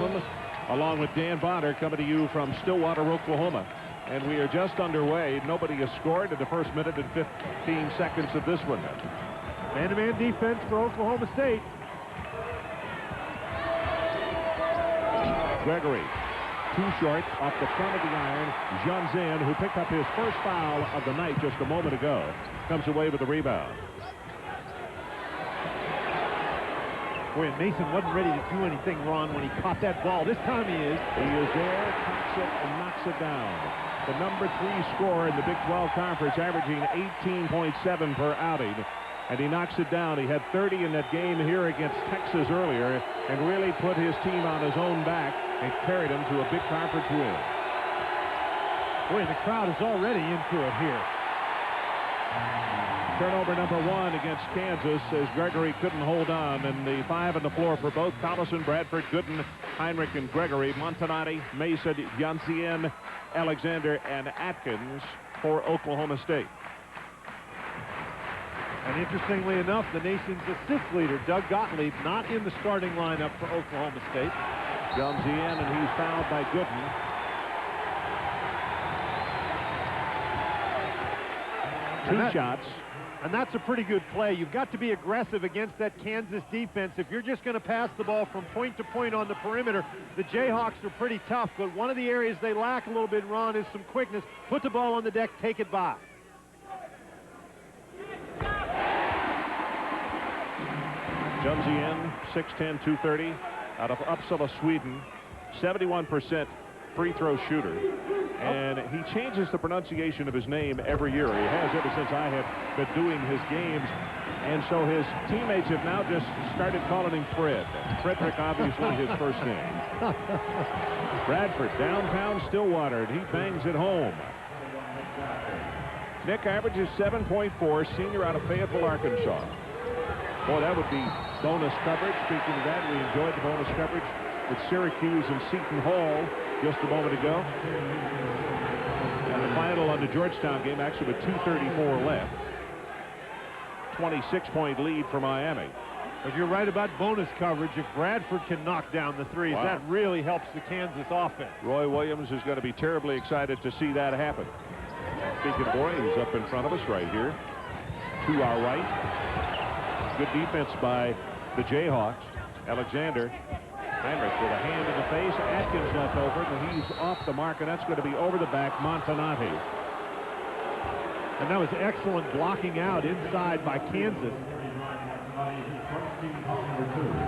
Desmond, along with Dan Bonner, coming to you from Stillwater, Oklahoma. And we are just underway. Nobody has scored in the first minute and 15 seconds of this one. Man-to-man defense for Oklahoma State. Gregory, too short, off the front of the iron. Janzin, who picked up his first foul of the night just a moment ago, comes away with the rebound. Boy, and Mason wasn't ready to do anything wrong when he caught that ball. This time he is. He is there, cocks it, and knocks it down. The number 3 scorer in the Big 12 Conference, averaging 18.7 per outing. And he knocks it down. He had 30 in that game here against Texas earlier and really put his team on his own back and carried him to a big conference win. Boy, the crowd is already into it here. Turnover number 1 against Kansas as Gregory couldn't hold on. And the 5 on the floor for both Collison, Bradford, Gooden, Heinrich, and Gregory. Montanati, Mason, Yancien, Alexander, and Atkins for Oklahoma State. And interestingly enough, the nation's assist leader, Doug Gottlieb, not in the starting lineup for Oklahoma State. Yancien, and he's fouled by Gooden. Two shots. And that's a pretty good play. You've got to be aggressive against that Kansas defense. If you're just going to pass the ball from point to point on the perimeter, the Jayhawks are pretty tough, but one of the areas they lack a little bit, Ron, is some quickness. Put the ball on the deck, take it by. Jumsien, 6'10", 230, out of Uppsala, Sweden, 71% free throw shooter. And he changes the pronunciation of his name every year. He has ever since I have been doing his games. And so his teammates have now just started calling him Fred. Frederick, obviously, his first name. Bradford, downtown Stillwater, and he bangs it home. Nick averages 7.4, senior out of Fayetteville, Arkansas. Boy, that would be bonus coverage. Speaking of that, we enjoyed the bonus coverage with Syracuse and Seton Hall just a moment ago. And the final on the Georgetown game, actually with 2:34 left. 26-point lead for Miami. But you're right about bonus coverage. If Bradford can knock down the threes, that really helps the Kansas offense. Roy Williams is going to be terribly excited to see that happen. Speaking of Roy, he's up in front of us right here. To our right. Good defense by the Jayhawks. Alexander. Heinrich with a hand in the face. Atkins left over, and he's off the mark, and that's going to be over the back. Montanati. And that was excellent blocking out inside by Kansas.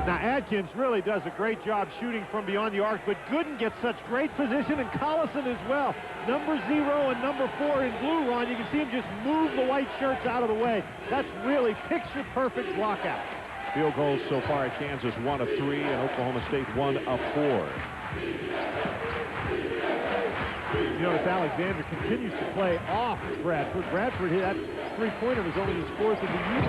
Now, Atkins really does a great job shooting from beyond the arc, but Gooden gets such great position, and Collison as well. Number 0 and number 4 in blue, Ron. You can see him just move the white shirts out of the way. That's really picture-perfect blockout. Field goals so far at Kansas, 1 of 3, and Oklahoma State 1 of 4. You notice Alexander continues to play off Bradford. Bradford hit that three-pointer was only his 4th of the year.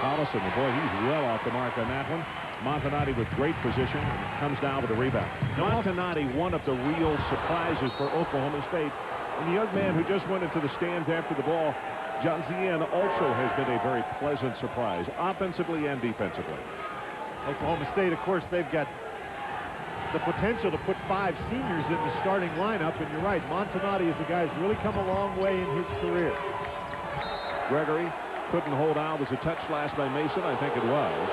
Collison, boy, he's well off the mark on that one. Montanati with great position and comes down with a rebound. Montanati, one of the real surprises for Oklahoma State. And the young man who just went into the stands after the ball, Janzien, also has been a very pleasant surprise, offensively and defensively. Oklahoma State, of course, they've got the potential to put 5 seniors in the starting lineup, and you're right, Montanati is a guy who's really come a long way in his career. Gregory couldn't hold out. Was a touch slash by Mason? I think it was.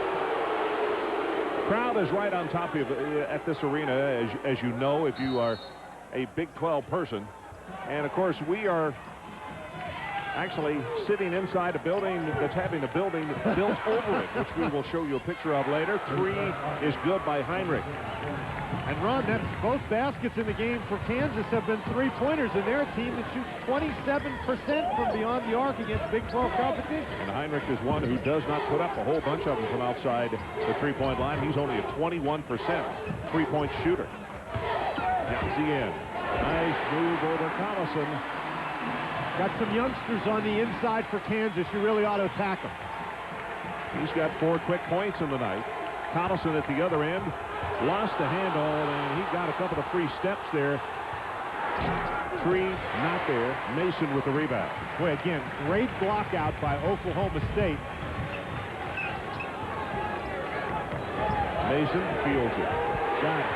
Crowd is right on top of you at this arena, as you know, if you are a Big 12 person. And, of course, we are actually sitting inside a building that's having a building built over it, which we will show you a picture of later. 3 is good by Heinrich. And Ron, that's both baskets in the game for Kansas have been three-pointers, and they're a team that shoots 27% from beyond the arc against Big 12 competition. And Heinrich is one who does not put up a whole bunch of them from outside the three-point line. He's only a 21% three-point shooter. Yancien, nice move over Collison. Got some youngsters on the inside for Kansas. You really ought to attack them. He's got 4 quick points in the night. Collison at the other end lost the handle, and he got a couple of free steps there. 3 not there. Mason with the rebound. Boy, again, great block out by Oklahoma State. Mason fields it. Got it.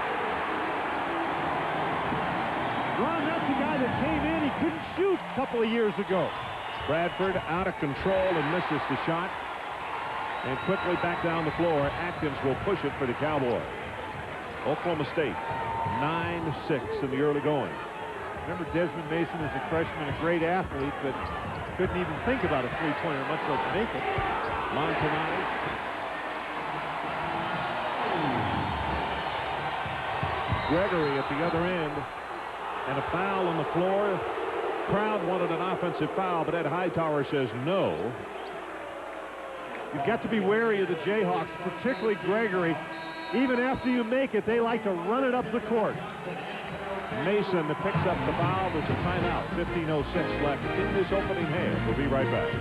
that came in. He couldn't shoot a couple of years ago. Bradford out of control and misses the shot. And quickly back down the floor. Atkins will push it for the Cowboys. Oklahoma State 9-6 in the early going. Remember, Desmond Mason is a freshman, a great athlete, but couldn't even think about a three-pointer, much less make it. Montanari. Gregory at the other end. And a foul on the floor. Crowd wanted an offensive foul, but Ed Hightower says no. You've got to be wary of the Jayhawks, particularly Gregory. Even after you make it, they like to run it up the court. Mason picks up the foul. There's a timeout. 15:06 left in this opening half. We'll be right back.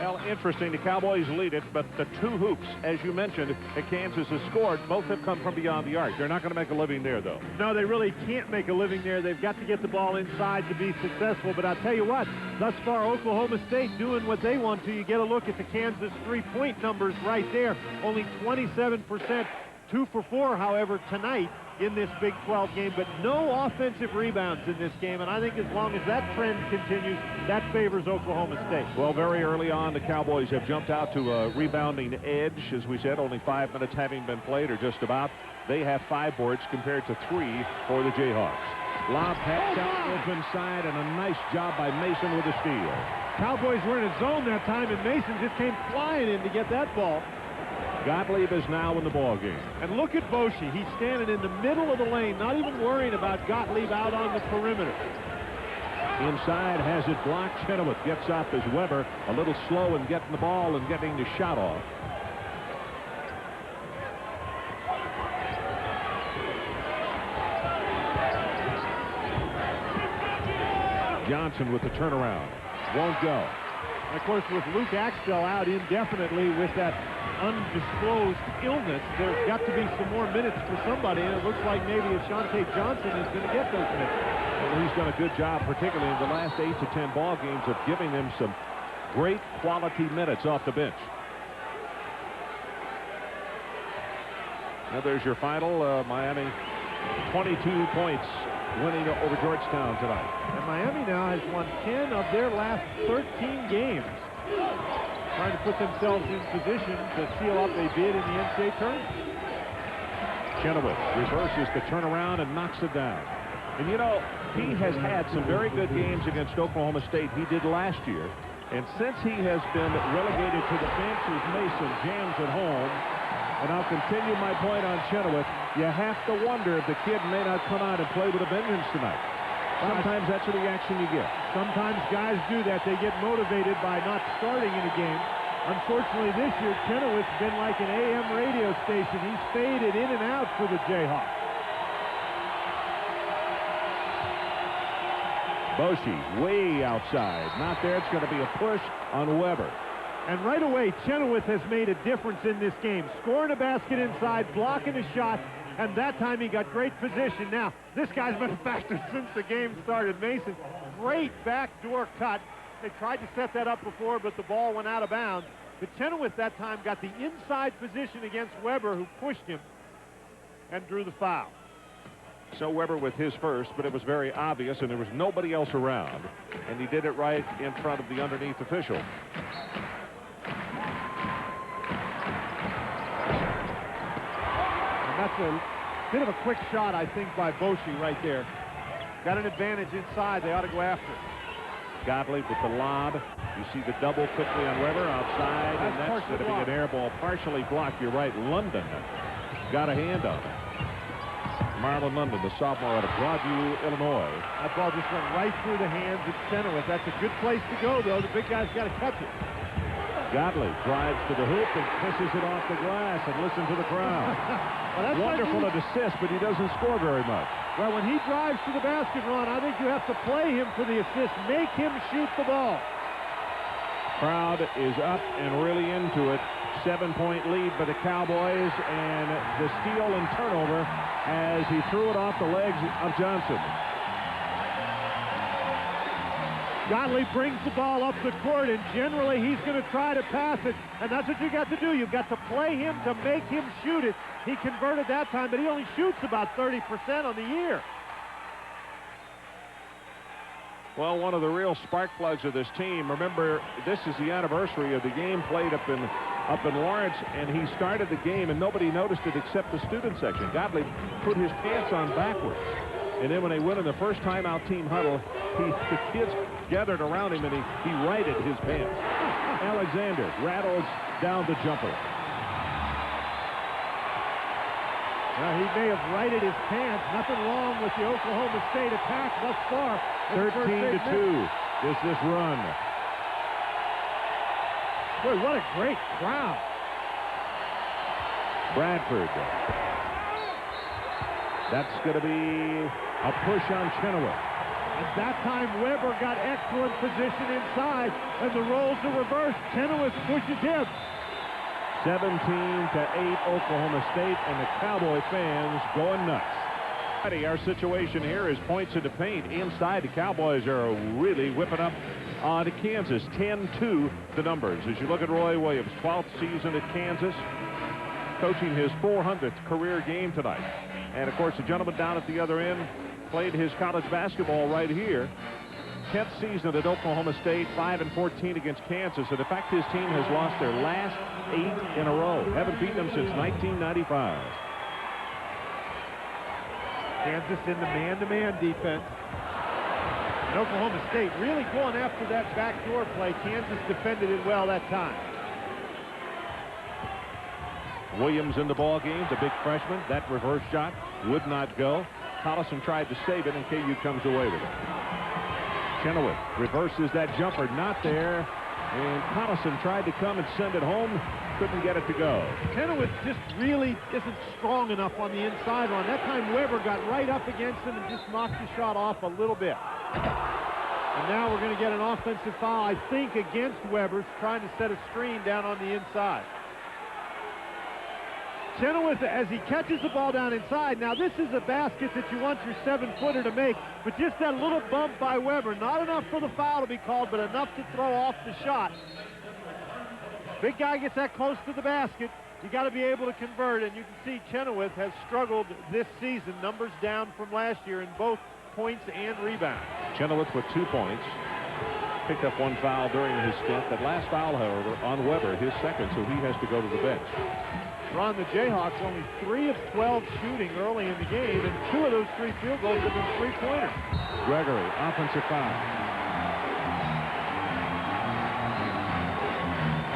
Well, interesting. The Cowboys lead it, but the two hoops, as you mentioned, that Kansas has scored, both have come from beyond the arc. They're not going to make a living there, though. No, they really can't make a living there. They've got to get the ball inside to be successful. But I'll tell you what, thus far, Oklahoma State doing what they want to. You get a look at the Kansas three-point numbers right there. Only 27%. 2 for 4, however, tonight in this Big 12 game, but no offensive rebounds in this game, and I think as long as that trend continues, that favors Oklahoma State. Well, very early on, the Cowboys have jumped out to a rebounding edge. As we said, only 5 minutes having been played, or just about. They have 5 boards compared to 3 for the Jayhawks. Lob pass out open side, and a nice job by Mason with a steal. Cowboys were in a zone that time, and Mason just came flying in to get that ball. Gottlieb is now in the ball game. And look at Boschee. He's standing in the middle of the lane, not even worrying about Gottlieb out on the perimeter. Inside has it blocked. Chenoweth gets up as Weber a little slow in getting the ball and getting the shot off. Johnson with the turnaround. Won't go. And of course, with Luke Axtell out indefinitely with that undisclosed illness, there's got to be some more minutes for somebody, and it looks like maybe Ashante Johnson is going to get those minutes. Well, he's done a good job, particularly in the last 8 to 10 ball games, of giving them some great quality minutes off the bench. Now there's your final. Miami 22 points winning over Georgetown tonight. And Miami now has won 10 of their last 13 games. Trying to put themselves in position to seal up a bid in the NCAA tournament. Chenoweth reverses the turnaround and knocks it down. And you know, he has had some very good games against Oklahoma State. He did last year. And since he has been relegated to the bench as Mason jams at home, and I'll continue my point on Chenoweth, you have to wonder if the kid may not come out and play with a vengeance tonight. Sometimes that's the reaction you get. Sometimes guys do that. They get motivated by not starting in a game. Unfortunately, this year, Chenoweth's been like an AM radio station. He's faded in and out for the Jayhawks. Boschee way outside. Not there. It's going to be a push on Weber. And right away, Chenoweth has made a difference in this game. Scoring a basket inside, blocking a shot, and that time he got great position. Now, this guy's been a factor since the game started. Mason, great backdoor cut. They tried to set that up before, but the ball went out of bounds. But Chenoweth that time got the inside position against Weber, who pushed him and drew the foul. So Weber with his first, but it was very obvious, and there was nobody else around. And he did it right in front of the underneath official. That's a bit of a quick shot, I think, by Boschee right there. Got an advantage inside. They ought to go after it. Gottlieb with the lob. You see the double quickly on Weber outside, and that's going to be an air ball partially blocked. You're right. London got a hand on it. Marlon London, the sophomore out of Broadview, Illinois. That ball just went right through the hands of Chenoweth. That's a good place to go, though. The big guy's got to catch it. Gottlieb drives to the hoop and pisses it off the glass, and listen to the crowd. Well, that's wonderful at assist, but he doesn't score very much. Well, when he drives to the basket, Ron, I think you have to play him for the assist. Make him shoot the ball. Crowd is up and really into it. 7-point lead by the Cowboys, and the steal and turnover as he threw it off the legs of Johnson. Gottlieb brings the ball up the court, and generally he's going to try to pass it, and that's what you got to do. You've got to play him to make him shoot it. He converted that time, but he only shoots about 30% on the year. Well, one of the real spark plugs of this team. Remember, this is the anniversary of the game played up in Lawrence, and he started the game, and nobody noticed it except the student section. Gottlieb put his pants on backwards. And then when they went in the first timeout team huddle, the kids gathered around him, and he righted his pants. Alexander rattles down the jumper. Well, he may have righted his pants. Nothing wrong with the Oklahoma State attack thus far. 13-2 is this run. Boy, what a great crowd. Bradford. That's going to be a push on Chenoweth. At that time, Weber got excellent position inside, and the roles are reversed. Chenoweth pushes him. 17-8 Oklahoma State, and the Cowboy fans going nuts. Our situation here is points into paint. Inside, the Cowboys are really whipping up to Kansas. 10-2 the numbers. As you look at Roy Williams, 12th season at Kansas, coaching his 400th career game tonight. And, of course, the gentleman down at the other end played his college basketball right here. 10th season at Oklahoma State, 5-14 against Kansas. And in fact, his team has lost their last 8 in a row. Haven't beaten them since 1995. Kansas in the man-to-man defense. And Oklahoma State really going after that backdoor play. Kansas defended it well that time. Williams in the ball game, the big freshman. That reverse shot would not go. Collison tried to save it, and KU comes away with it. Chenoweth reverses that jumper, not there. And Collison tried to come and send it home. Couldn't get it to go. Chenoweth just really isn't strong enough on the inside run. That time Weber got right up against him and just knocked the shot off a little bit. And now we're going to get an offensive foul, I think, against Weber's trying to set a screen down on the inside. Chenoweth, as he catches the ball down inside, now this is a basket that you want your 7-footer to make, but just that little bump by Weber, not enough for the foul to be called, but enough to throw off the shot. Big guy gets that close to the basket, you got to be able to convert, and you can see Chenoweth has struggled this season. Numbers down from last year in both points and rebounds. Chenoweth with 2 points. Picked up 1 foul during his stint. That last foul, however, on Weber, his second, so he has to go to the bench. Ron, the Jayhawks only 3 of 12 shooting early in the game, and 2 of those 3 field goals have been three-pointers. Gregory, offensive foul.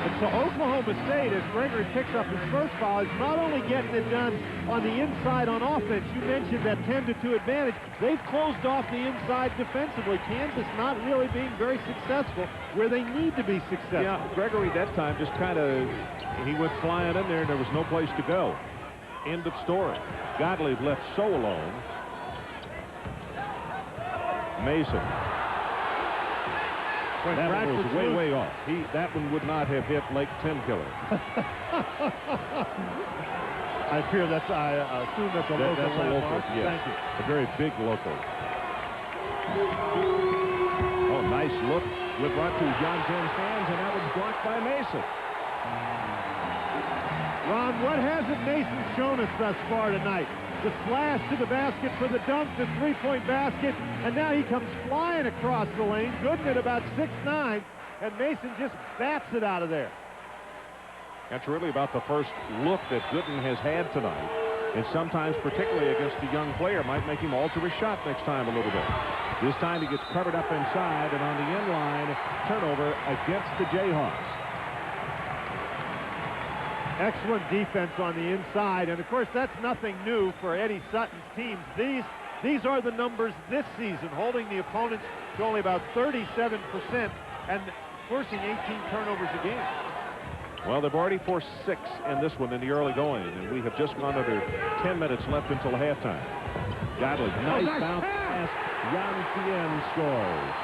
And so Oklahoma State, as Gregory picks up his first foul, is not only getting it done on the inside on offense. You mentioned that 10-2 advantage. They've closed off the inside defensively. Kansas not really being very successful where they need to be successful. Yeah, Gregory that time just kind of, he went flying in there and there was no place to go. End of story. Gottlieb left so alone. Mason. That one was way off. That one would not have hit Lake Timkiller. I assume that's a local. That's a local, yes. Thank you. A very big local. Oh, nice look. With brought to John Finn's hands, and that was blocked by Mason. Ron, what hasn't Mason shown us thus far tonight? The slash to the basket for the dunk, the three-point basket, and now he comes flying across the lane. Gooden at about 6'9", and Mason just bats it out of there. That's really about the first look that Gooden has had tonight. And sometimes, particularly against a young player, might make him alter his shot next time a little bit. This time he gets covered up inside, and on the end line, turnover against the Jayhawks. Excellent defense on the inside, and of course that's nothing new for Eddie Sutton's teams. These are the numbers this season, holding the opponents to only about 37% and forcing 18 turnovers a game. Well, they've already forced 6 in this one in the early going, and we have just gone under 10 minutes left until halftime. Gottlieb, nice bounce pass. Jan Tien scores.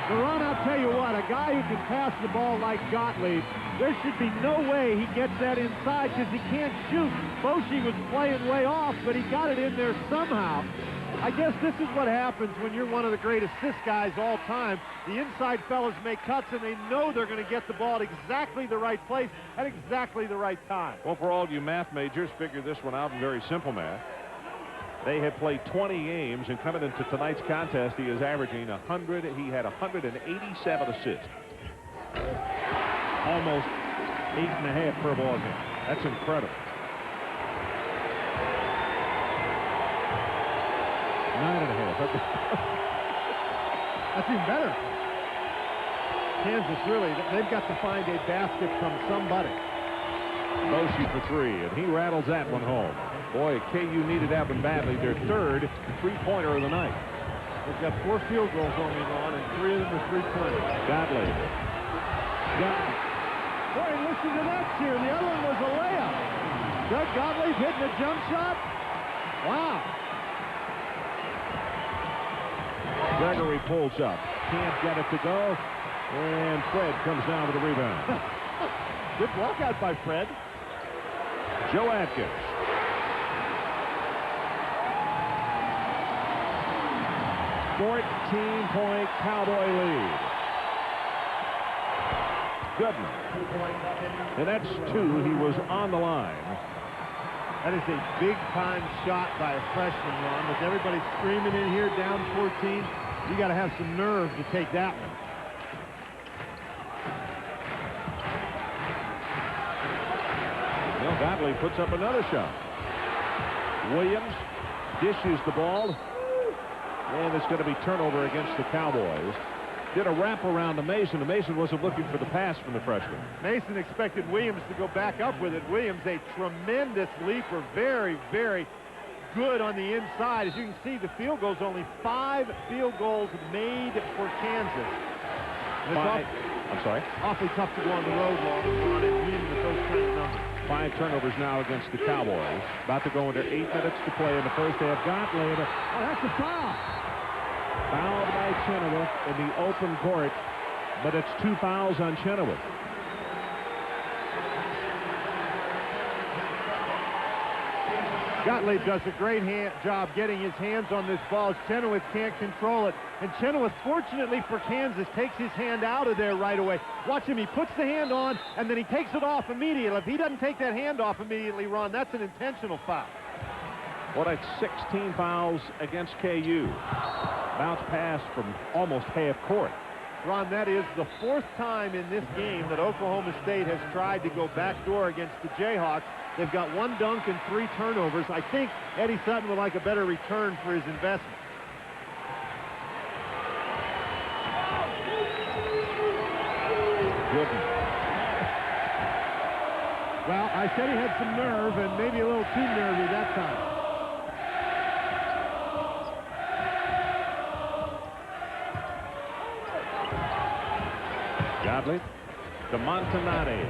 Now, Ron, I'll tell you what, a guy who can pass the ball like Gottlieb, there should be no way he gets that inside because he can't shoot. Boschee was playing way off, but he got it in there somehow. I guess this is what happens when you're one of the great assist guys all time. The inside fellas make cuts, and they know they're going to get the ball at exactly the right place at exactly the right time. Well, for all you math majors, figure this one out in very simple math. They have played 20 games, and coming into tonight's contest, he is averaging 100. He had 187 assists. Almost 8.5 per ball game. That's incredible. 9.5. That's even better. Kansas really, they've got to find a basket from somebody. Moshi for three, and he rattles that one home. Boy, KU needed that one badly. Their third three-pointer of the night. They've got 4 field goals only on, and 3 of them are three-pointers. Godley. Boy, listen to that cheer. The other one was a layup. Doug Gottlieb hitting a jump shot. Wow. Gregory pulls up. Can't get it to go. And Fred comes down with the rebound. Good block out by Fred. Joe Atkins. $14-point Cowboy lead. Goodman. And that's 2. He was on the line. That is a big-time shot by a freshman, Ron. With everybody screaming in here, down 14, you got to have some nerve to take that one. Well, Gottlieb puts up another shot. Williams dishes the ball, and it's going to be turnover against the Cowboys. Did a wraparound to Mason, and Mason wasn't looking for the pass from the freshman. Mason expected Williams to go back up with it. Williams, a tremendous leaper, very, very good on the inside. As you can see, the field goals, only 5 field goals made for Kansas. I'm sorry? Awfully tough to go on the road long and win with those kind of numbers. 5 turnovers now against the Cowboys. About to go into 8 minutes to play in the first half. Gottlieb. Oh, that's a foul. Fouled by Chenoweth in the open court, but it's 2 fouls on Chenoweth. Gottlieb does a great job getting his hands on this ball. Chenoweth can't control it. And Chenoweth, fortunately for Kansas, takes his hand out of there right away. Watch him. He puts the hand on, and then he takes it off immediately. If he doesn't take that hand off immediately, Ron, that's an intentional foul. Well, that's 16 fouls against KU. Bounce pass from almost half court. Ron, that is the 4th time in this game that Oklahoma State has tried to go backdoor against the Jayhawks. They've got 1 dunk and 3 turnovers. I think Eddie Sutton would like a better return for his investment. Good. Well, I said he had some nerve, and maybe a little too nervy that time. Gottlieb to Montanati.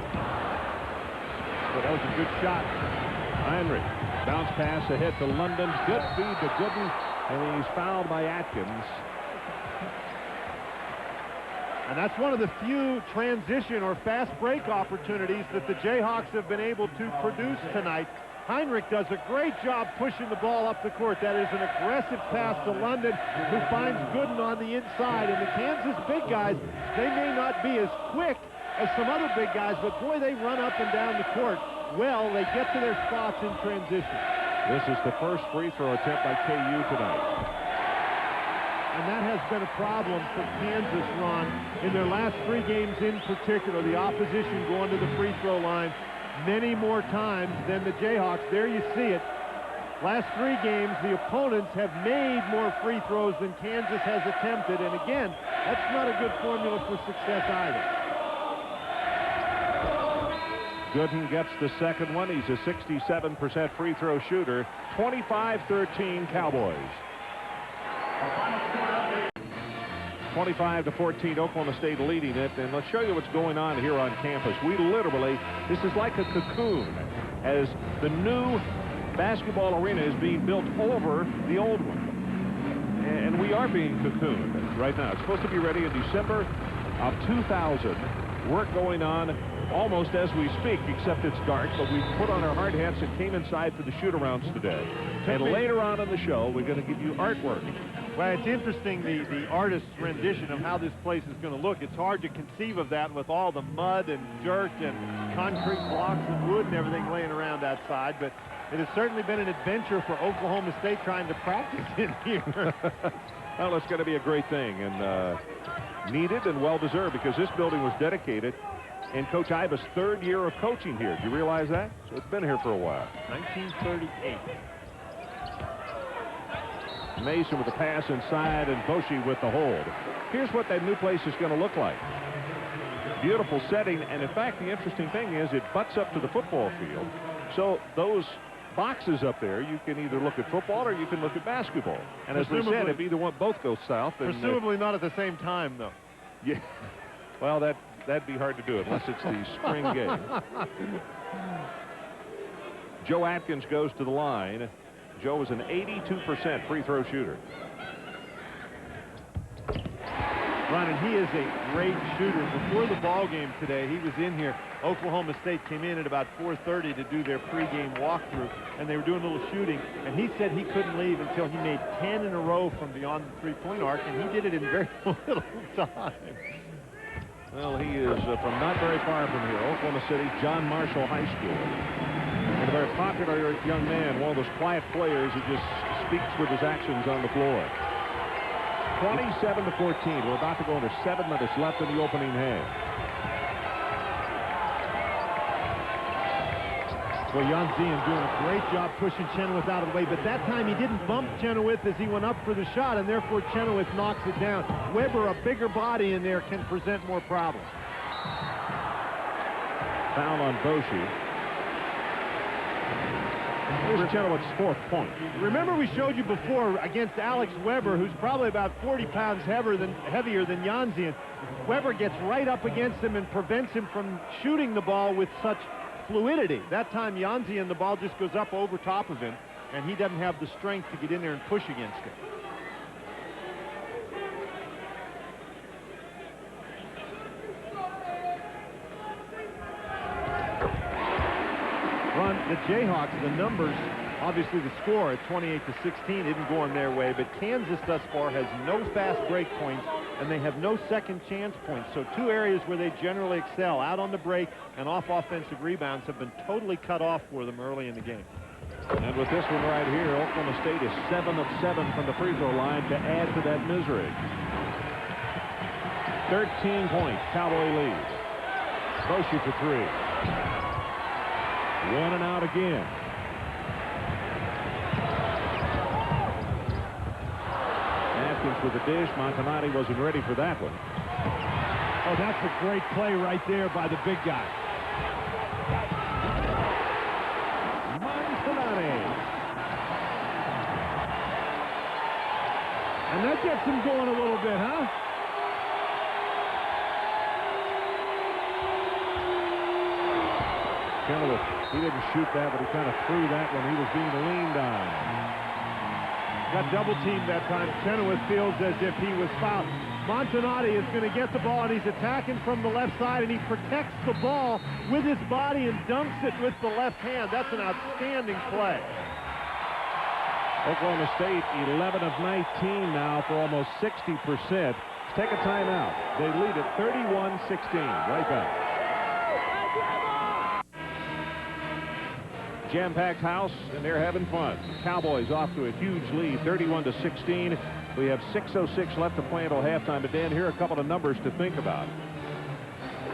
So that was a good shot. Heinrich. Bounce pass ahead to London. Good feed to Gooden. And he's fouled by Atkins. And that's one of the few transition or fast break opportunities that the Jayhawks have been able to produce tonight. Heinrich does a great job pushing the ball up the court. That is an aggressive pass to London, who finds Gooden on the inside. And the Kansas big guys, they may not be as quick as some other big guys, but boy, they run up and down the court. Well, they get to their spots in transition. This is the first free throw attempt by KU tonight. And that has been a problem for Kansas, Ron, in their last 3 games in particular. The opposition going to the free throw line many more times than the Jayhawks. There you see it. Last 3 games, the opponents have made more free throws than Kansas has attempted. And again, that's not a good formula for success either. Gooden gets the second one. He's a 67% free throw shooter. 25-13 Cowboys. 25-14, Oklahoma State leading it. And let's show you what's going on here on campus. We literally, this is like a cocoon, as the new basketball arena is being built over the old one. And we are being cocooned right now. It's supposed to be ready in December of 2000. Work going on almost as we speak, except it's dark, but we put on our hard hats and came inside for the shoot-arounds today. And later on in the show, we're going to give you artwork. Well, it's interesting, the artist's rendition of how this place is going to look. It's hard to conceive of that with all the mud and dirt and concrete blocks and wood and everything laying around outside, but it has certainly been an adventure for Oklahoma State trying to practice in here. Well, it's going to be a great thing, and needed and well-deserved, because this building was dedicated in Coach Iba's 3rd year of coaching here. Do you realize that? So it's been here for a while. 1938. Mason with the pass inside, and Boshi with the hold. Here's what that new place is going to look like. Beautiful setting, and in fact, the interesting thing is it butts up to the football field. So those boxes up there, you can either look at football or you can look at basketball. And as we said, if either one both goes south, then presumably not at the same time, though. Yeah. Well, that'd be hard to do unless it's the spring game. Joe Atkins goes to the line. Joe is an 82% free throw shooter. Ron, and he is a great shooter. Before the ball game today, he was in here. Oklahoma State came in at about 4:30 to do their pregame walkthrough, and they were doing a little shooting, and he said he couldn't leave until he made 10 in a row from beyond the three-point arc, and he did it in very little time. Well, he is from not very far from here, Oklahoma City, John Marshall High School. And a very popular young man, one of those quiet players who just speaks with his actions on the floor. 27-14. We're about to go into 7 minutes left in the opening half. Well, Janzian doing a great job pushing Chenoweth out of the way, but that time he didn't bump Chenoweth as he went up for the shot, and therefore Chenoweth knocks it down. Weber, a bigger body in there, can present more problems. Foul on Boshi. Here's Chenoweth's 4th point. Remember, we showed you before against Alex Weber, who's probably about 40 pounds heavier than Janzian. Weber gets right up against him and prevents him from shooting the ball with such fluidity. That time, Janzian, the ball just goes up over top of him, and he doesn't have the strength to get in there and push against it. Ron, the Jayhawks, the numbers, obviously the score at 28-16 isn't going their way, but Kansas thus far has no fast break points, and they have no second chance points. So 2 areas where they generally excel, out on the break and off offensive rebounds, have been totally cut off for them early in the game. And with this one right here, Oklahoma State is 7 of 7 from the free throw line to add to that misery. 13 points, Cowboy lead. Boshi for 3. In and out again. Atkins with the dish. Montanati wasn't ready for that one. Oh, that's a great play right there by the big guy. Montanati. And that gets him going a little bit, huh? Chenoweth, he didn't shoot that, but he kind of threw that when he was being leaned on. Got double teamed that time. Chenoweth feels as if he was fouled. Montanati is going to get the ball, and he's attacking from the left side, and he protects the ball with his body and dunks it with the left hand. That's an outstanding play. Oklahoma State 11 of 19 now for almost 60%. Let's take a timeout. They lead at 31-16. Right back. Jam-packed house, and they're having fun. Cowboys off to a huge lead, 31-16. We have 6:06 left to play until halftime. But Dan, here are a couple of numbers to think about.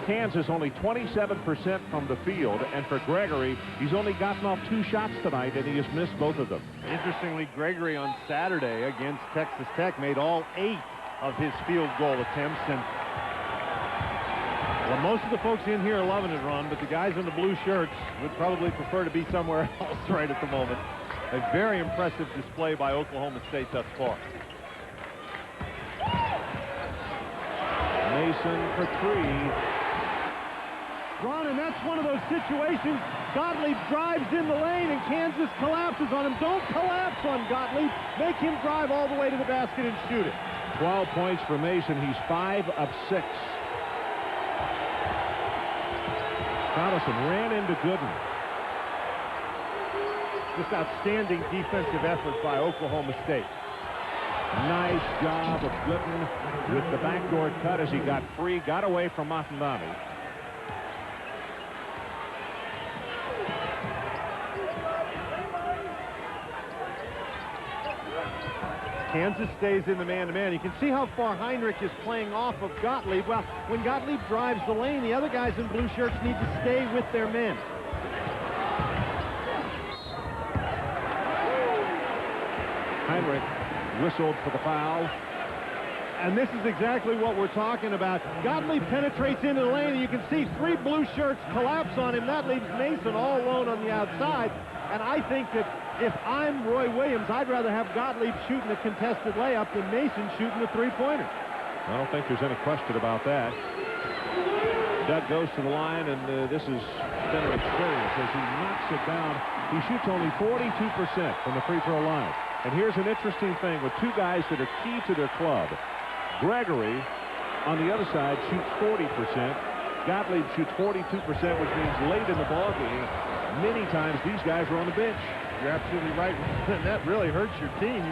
Kansas only 27% from the field, and for Gregory, he's only gotten off 2 shots tonight, and he has missed both of them. Interestingly, Gregory on Saturday against Texas Tech made all 8 of his field goal attempts, and well, most of the folks in here are loving it, Ron, but the guys in the blue shirts would probably prefer to be somewhere else right at the moment. A very impressive display by Oklahoma State thus far. Mason for 3. Ron, and that's one of those situations. Gottlieb drives in the lane, and Kansas collapses on him. Don't collapse on Gottlieb. Make him drive all the way to the basket and shoot it. 12 points for Mason. He's 5 of 6. Collison ran into Gooden. Just outstanding defensive effort by Oklahoma State. Nice job of Gooden with the backdoor cut as he got free, got away from Montanami. Kansas stays in the man-to-man. You can see how far Heinrich is playing off of Gottlieb. Well, when Gottlieb drives the lane, the other guys in blue shirts need to stay with their men. Heinrich whistled for the foul. And this is exactly what we're talking about. Gottlieb penetrates into the lane, and you can see 3 blue shirts collapse on him. That leaves Mason all alone on the outside. And I think that if I'm Roy Williams, I'd rather have Gottlieb shooting a contested layup than Mason shooting a three-pointer. I don't think there's any question about that. Doug goes to the line, and this has been an experience as he knocks it down. He shoots only 42% from the free throw line. And here's an interesting thing with 2 guys that are key to their club. Gregory, on the other side, shoots 40%. Gottlieb shoots 42%, which means late in the ballgame, many times these guys are on the bench. You're absolutely right. That really hurts your team.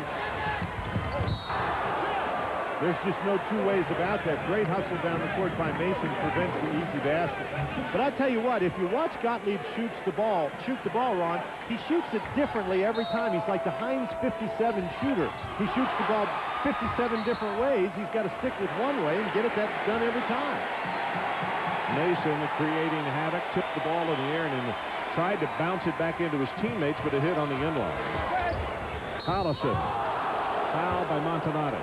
There's just no 2 ways about that. Great hustle down the court by Mason prevents the easy basket. But I tell you what, if you watch Gottlieb shoot the ball, Ron, he shoots it differently every time. He's like the Heinz 57 shooter. He shoots the ball 57 different ways. He's got to stick with one way and get it done every time. Mason creating havoc, tipped the ball in the air and tried to bounce it back into his teammates, but it hit on the end line. Collison, foul by Montanari.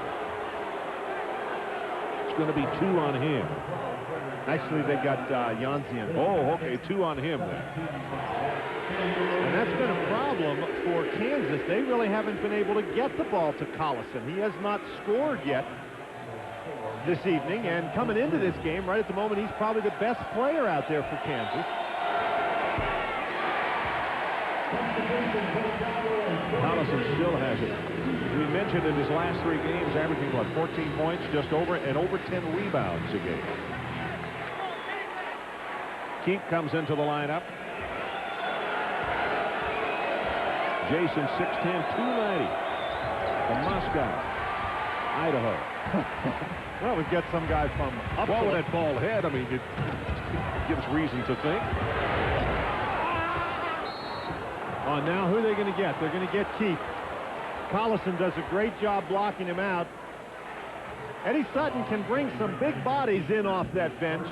It's going to be 2 on him. Actually, they got Janzian. Oh, okay, 2 on him then. And that's been a problem for Kansas. They really haven't been able to get the ball to Collison. He has not scored yet this evening, and coming into this game, right at the moment, he's probably the best player out there for Kansas. Collison still has it. We mentioned in his last 3 games, averaging, 14 points, just over, and over 10 rebounds a game. Keep comes into the lineup. Jason, 6'10", 290. From Moscow, Idaho. Well, we've got some guy from up. Well, with that ball head, I mean, it gives reason to think. Oh, now who are they going to get? They're going to get Keith. Collison does a great job blocking him out. Eddie Sutton can bring some big bodies in off that bench.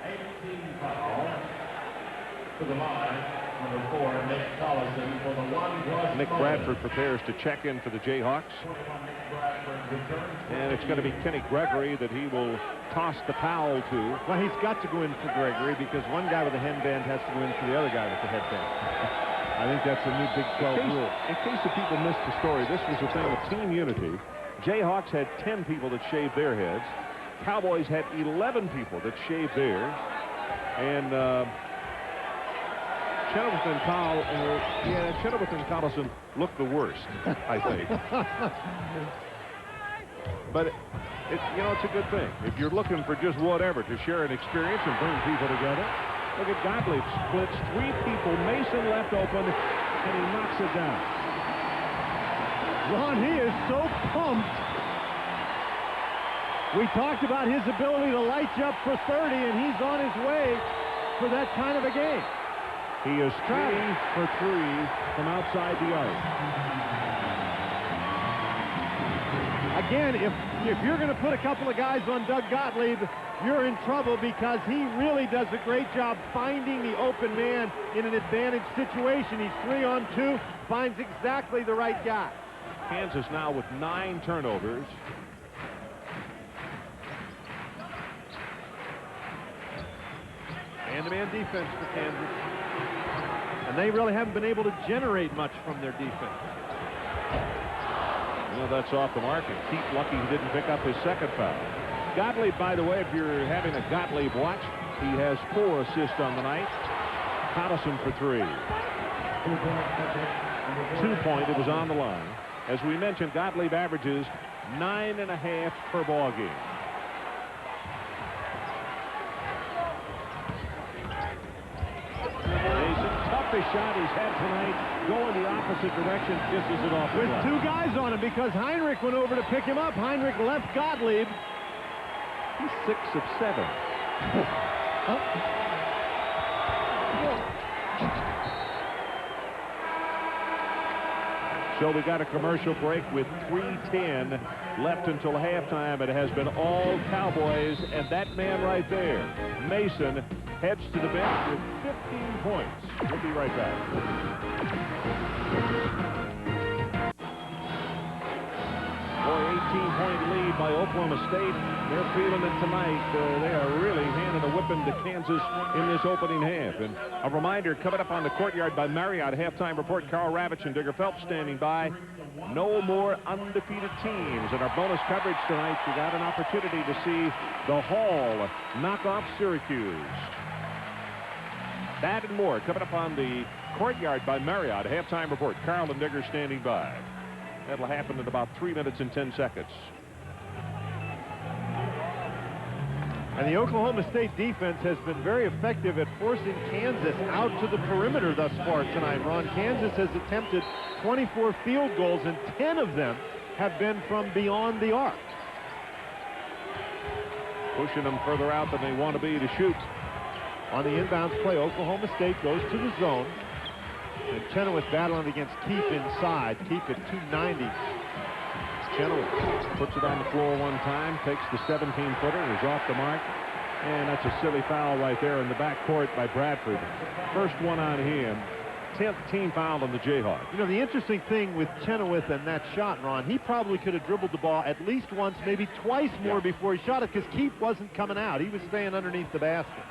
18 foul to the line. Number 4, Nick Collison for the 1+. Nick Bradford prepares to check in for the Jayhawks. And it's going to be Kenny Gregory that he will toss the towel to. Well, he's got to go in for Gregory because one guy with a headband has to go in for the other guy with the headband. I think that's a new Big 12 rule. In case the people missed the story, this was the thing with team unity. Jayhawks had 10 people that shaved their heads. Cowboys had 11 people that shaved theirs. And Chenoweth and Collison looked the worst, I think. But it's a good thing. If you're looking for just whatever to share an experience and bring people together, look at Gottlieb splits 3 people. Mason left open, and he knocks it down. Ron, he is so pumped. We talked about his ability to light you up for 30, and he's on his way for that kind of a game. He is 3 for 3 from outside the arc. Again, if you're going to put a couple of guys on Doug Gottlieb, you're in trouble because he really does a great job finding the open man in an advantage situation. He's 3 on 2, finds exactly the right guy. Kansas now with 9 turnovers. Man-to-man defense for Kansas. And they really haven't been able to generate much from their defense. Well, that's off the mark, and Keith lucky he didn't pick up his second foul. Gottlieb, by the way, if you're having a Gottlieb watch, he has 4 assists on the night. Collison for 3. 2-point, it was on the line. As we mentioned, Gottlieb averages 9.5 per ball game. toughest shot he's had tonight, going the opposite direction, dishes it off the With glass. 2 guys on him because Heinrich went over to pick him up. Heinrich left Gottlieb. He's 6 of 7. So we got a commercial break with 3:10 left until halftime. It has been all Cowboys, and that man right there, Mason, heads to the bench with 15 points. We'll be right back. Boy, 18-point lead by Oklahoma State. They're feeling it tonight. They are really handing a whipping to Kansas in this opening half. And a reminder, coming up on the Courtyard by Marriott halftime report, Carl Ravitch and Digger Phelps standing by. No more undefeated teams. In our bonus coverage tonight, you got an opportunity to see the Hall knock off Syracuse. That and more coming up on the Courtyard by Marriott halftime report. Carl and Digger standing by. That'll happen in about 3 minutes and 10 seconds. And the Oklahoma State defense has been very effective at forcing Kansas out to the perimeter thus far tonight, Ron. Kansas has attempted 24 field goals, and 10 of them have been from beyond the arc. Pushing them further out than they want to be to shoot. On the inbounds play, Oklahoma State goes to the zone. And Chenoweth battling against Keep inside. Keep at 290. Chenoweth puts it on the floor one time, takes the 17-footer, and is off the mark. And that's a silly foul right there in the backcourt by Bradford. First one on him. 10th team foul on the Jayhawks. You know, the interesting thing with Chenoweth and that shot, Ron, he probably could have dribbled the ball at least once, maybe twice more before he shot it, because Keep wasn't coming out. He was staying underneath the basket.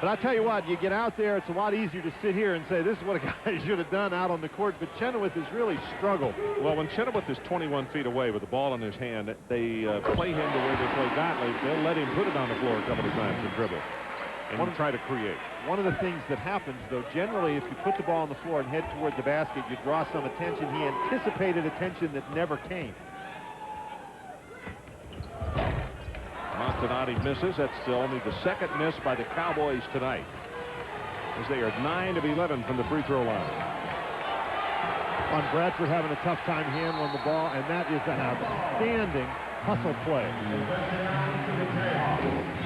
But I tell you what, you get out there, it's a lot easier to sit here and say, this is what a guy should have done out on the court. But Chenoweth has really struggled. Well, when Chenoweth is 21 feet away with the ball in his hand, they play him the way they play Gottlieb. They'll let him put it on the floor a couple of times and dribble and try to create. One of the things that happens, though, generally, if you put the ball on the floor and head toward the basket, you draw some attention. He anticipated attention that never came. Montanati misses. That's only the second miss by the Cowboys tonight, as they are 9 of 11 from the free throw line. On Bradford having a tough time handling the ball, and that is an outstanding hustle play.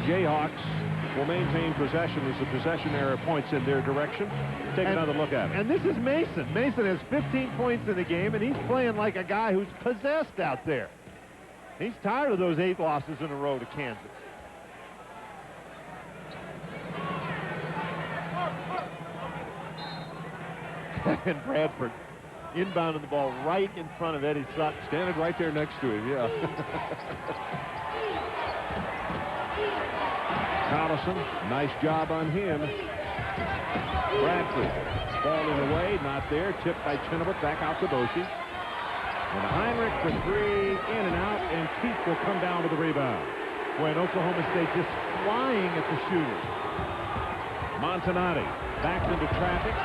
Jayhawks will maintain possession as the possession error points in their direction. Take another look at it. And this is Mason. Mason has 15 points in the game, and he's playing like a guy who's possessed out there. He's tired of those 8 losses in a row to Kansas. And Bradford inbounding the ball right in front of Eddie Sutton. Standing right there next to him, yeah. Collison, nice job on him. Bradford falling away, not there. Tipped by Chenoweth, back out to Boshi. And Heinrich for 3, in and out, and Keith will come down with the rebound. When Oklahoma State just flying at the shooter. Montanati backed into traffic.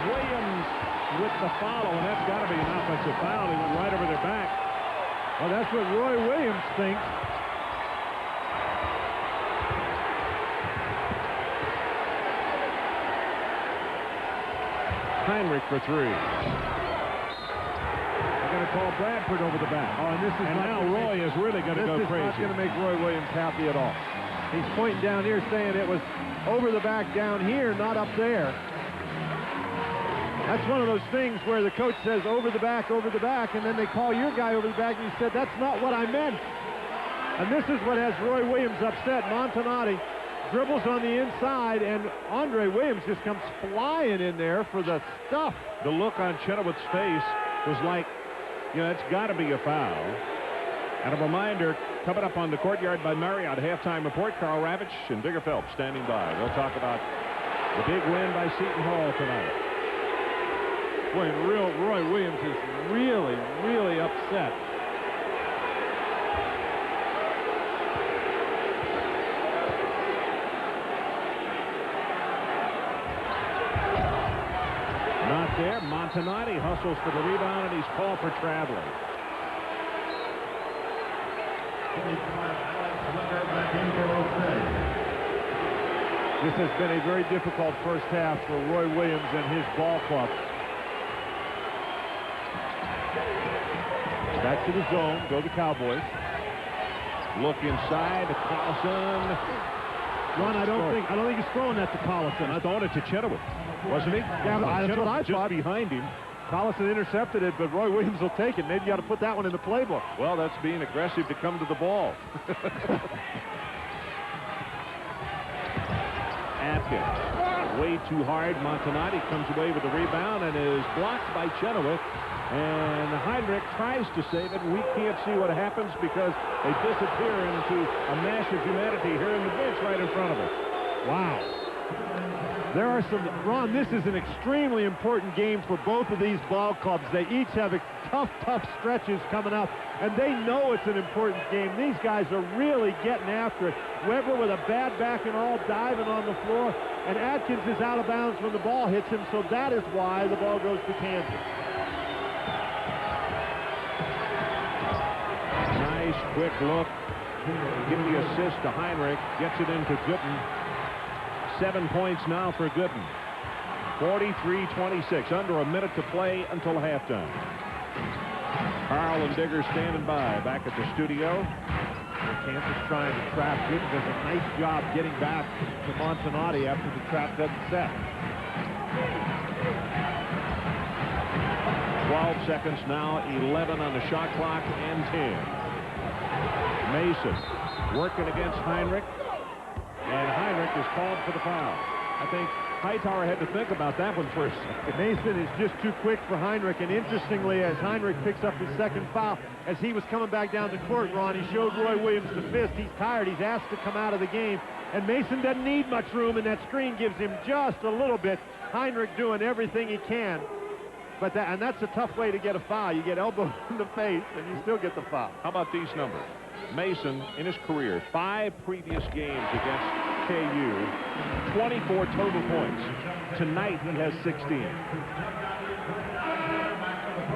Williams with the follow, and that's got to be an offensive foul. He went right over their back. Well, that's what Roy Williams thinks. Heinrich for 3. Going to call Bradford over the back. Oh, and now Roy is really going to go crazy. This is not going to make Roy Williams happy at all. He's pointing down here saying it was over the back down here, not up there. That's one of those things where the coach says over the back, and then they call your guy over the back, and he said, that's not what I meant. And this is what has Roy Williams upset. Montanati dribbles on the inside, and Andre Williams just comes flying in there for the stuff. The look on Chenoweth's face was like, you know, it's got to be a foul. And a reminder, coming up on the Courtyard by Marriott halftime report, Carl Ravitch and Digger Phelps standing by. They'll talk about the big win by Seton Hall tonight. Boy, and Roy Williams is really, really upset. Not there. Montanati hustles for the rebound, and he's called for traveling. This has been a very difficult first half for Roy Williams and his ball club. Back to the zone, go the Cowboys. Look inside, Collison. Ron, I don't think he's throwing that to Collison. He's throwing it to Chenoweth, wasn't he? Yeah, that's what I thought. Just behind him. Collison intercepted it, but Roy Williams will take it. Maybe you got to put that one in the playbook. Well, that's being aggressive to come to the ball. Atkins, way too hard. Montanati comes away with the rebound and is blocked by Chenoweth. And Heinrich tries to save it. We can't see what happens because they disappear into a mass of humanity here in the bench right in front of us. Wow. There are some, Ron, this is an extremely important game for both of these ball clubs. They each have tough stretches coming up, and they know it's an important game. These guys are really getting after it. Weber with a bad back and all, diving on the floor, and Atkins is out of bounds when the ball hits him, so that is why the ball goes to Kansas. Nice quick look. Give the assist to Heinrich. Gets it into Gooden. 7 points now for Gooden. 43-26. Under a minute to play until halftime. Carl and Digger standing by back at the studio. Kansas trying to trap. Gooden does a nice job getting back to Montanati after the trap doesn't set. 12 seconds now, 11 on the shot clock, and 10. Mason working against Heinrich, and Heinrich is called for the foul. I think Hightower had to think about that one first. Mason is just too quick for Heinrich, and interestingly, as Heinrich picks up his second foul, as he was coming back down the court, Ron, he showed Roy Williams the fist. He's tired. He's asked to come out of the game, and Mason doesn't need much room, and that screen gives him just a little bit. Heinrich doing everything he can. But that's a tough way to get a foul. You get elbowed in the face, and you still get the foul. How about these numbers? Mason, in his career, 5 previous games against KU, 24 total points. Tonight, he has 16.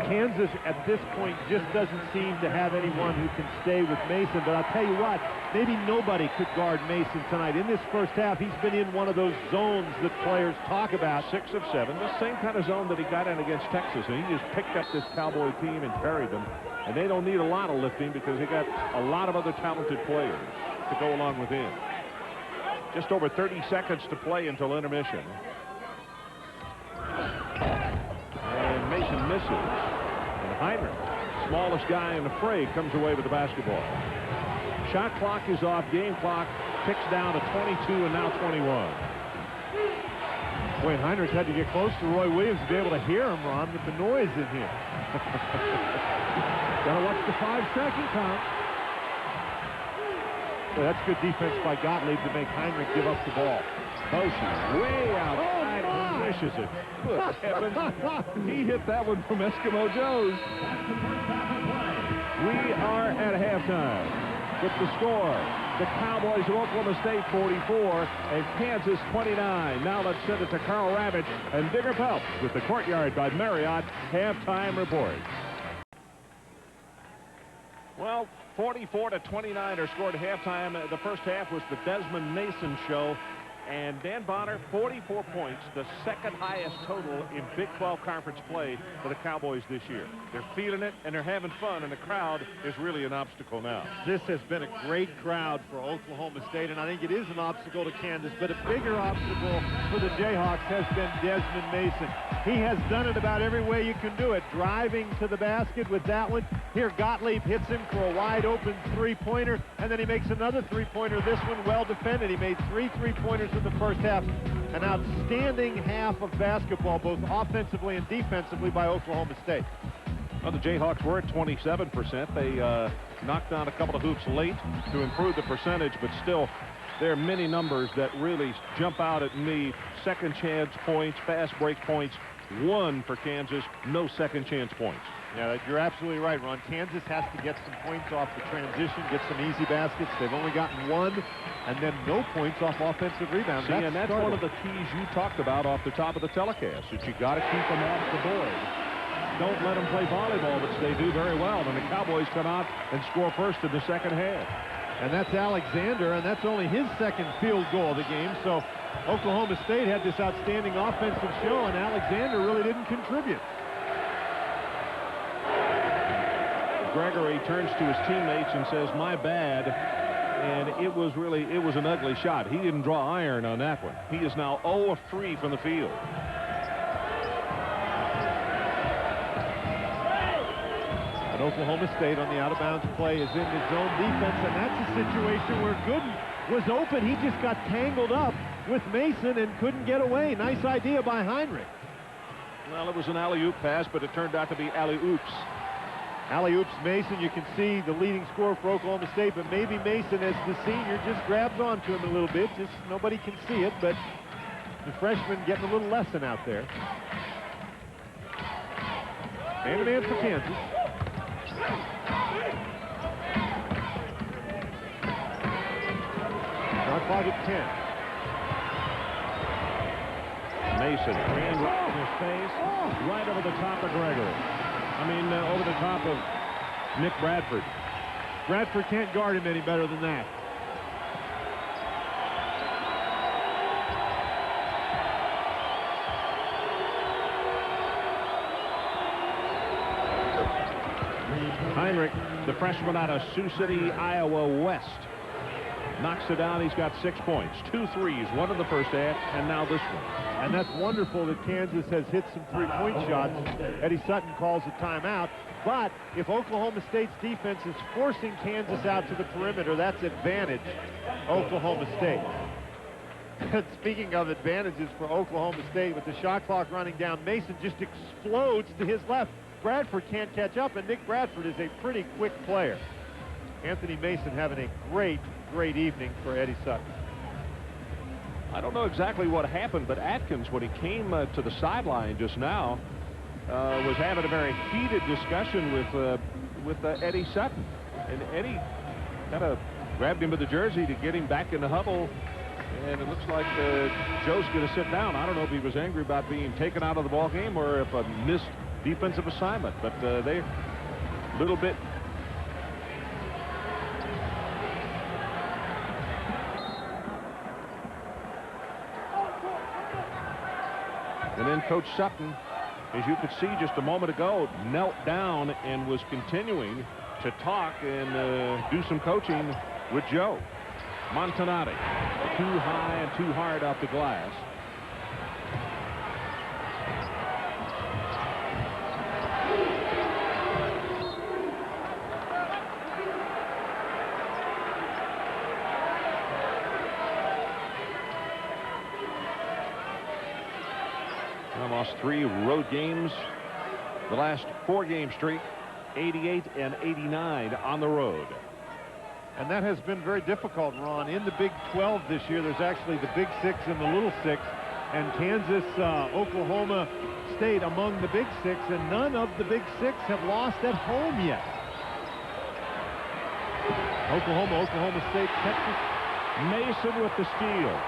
Kansas, at this point, just doesn't seem to have anyone who can stay with Mason. But I'll tell you what, maybe nobody could guard Mason tonight. In this first half, he's been in one of those zones that players talk about. 6 of 7, the same kind of zone that he got in against Texas. And he just picked up this Cowboy team and carried them. And they don't need a lot of lifting because they got a lot of other talented players to go along with him. Just over 30 seconds to play until intermission. And Mason misses. And Heinrich, smallest guy in the fray, comes away with the basketball. Shot clock is off. Game clock ticks down to 22 and now 21. Boy, Heinrich had to get close to Roy Williams to be able to hear him, Ron, with the noise in here. Gotta watch the 5-second count. Well, that's good defense by Gottlieb to make Heinrich give up the ball. Motion way outside. Oh, Fishes it. Good heavens. He hit that one from Eskimo Joe's. We are at halftime with the score. The Cowboys of Oklahoma State 44 and Kansas 29. Now let's send it to Carl Ravitch and Digger Phelps with the Courtyard by Marriott halftime report. Well, 44-29 are scored at halftime. The first half was the Desmond Mason show. And Dan Bonner, 44 points, the second highest total in Big 12 conference play for the Cowboys this year. They're feeling it, and they're having fun, and the crowd is really an obstacle now. This has been a great crowd for Oklahoma State, and I think it is an obstacle to Kansas, but a bigger obstacle for the Jayhawks has been Desmond Mason. He has done it about every way you can do it, driving to the basket with that one. Here, Gottlieb hits him for a wide-open three-pointer, and then he makes another three-pointer. This one well defended. He made 3 three-pointers in the first half. An outstanding half of basketball, both offensively and defensively, by Oklahoma State. Well, the Jayhawks were at 27%. They knocked down a couple of hoops late to improve the percentage, but still, there are many numbers that really jump out at me. Second chance points, fast break points, 1 for Kansas, no second chance points. Yeah, you're absolutely right, Ron. Kansas has to get some points off the transition, get some easy baskets. They've only gotten 1, and then no points off offensive rebounds. See, and that's one of the keys you talked about off the top of the telecast, that you got to keep them off the board. Don't let them play volleyball, which they do very well. And the Cowboys come out and score first in the second half. And that's Alexander, and that's only his second field goal of the game. So Oklahoma State had this outstanding offensive show, and Alexander really didn't contribute. Gregory turns to his teammates and says, "My bad." And it was an ugly shot. He didn't draw iron on that one. He is now 0 of 3 from the field. But Oklahoma State on the out-of-bounds play is in the zone defense, and that's a situation where Gooden was open. He just got tangled up with Mason and couldn't get away. Nice idea by Heinrich. Well, it was an alley-oop pass, but it turned out to be alley-oops. Alley-oops Mason, you can see the leading scorer for Oklahoma State, but maybe Mason, as the senior, just grabs onto him a little bit. Just nobody can see it, but the freshman getting a little lesson out there. Man-to-man for Kansas. Shot clock at 10. Mason, hand right in his face, right over the top of Gregory. Over the top of Nick Bradford. Bradford can't guard him any better than that. Heinrich, the freshman out of Sioux City, Iowa West, knocks it down. He's got 6 points, 2 threes, one in the first half, and now this one. And that's wonderful that Kansas has hit some three-point shots. Eddie Sutton calls a timeout. But if Oklahoma State's defense is forcing Kansas out to the perimeter, that's advantage Oklahoma State. And speaking of advantages for Oklahoma State, with the shot clock running down, Mason just explodes to his left. Bradford can't catch up, and Nick Bradford is a pretty quick player. Anthony Mason having a great evening for Eddie Sutton. I don't know exactly what happened, but Atkins, when he came to the sideline just now, was having a very heated discussion with Eddie Sutton. And Eddie kind of grabbed him by the jersey to get him back in the huddle. And it looks like Joe's going to sit down. I don't know if he was angry about being taken out of the ball game or if a missed defensive assignment. But they a little bit. And then Coach Sutton, as you could see just a moment ago, knelt down and was continuing to talk and do some coaching with Joe. Montanati, too high and too hard off the glass. Lost 3 road games. The last 4-game streak, 88 and 89 on the road. And that has been very difficult, Ron. In the Big 12 this year, there's actually the Big 6 and the Little 6. And Kansas, Oklahoma State among the Big 6, and none of the Big 6 have lost at home yet. Oklahoma State, Texas. Mason with the steal.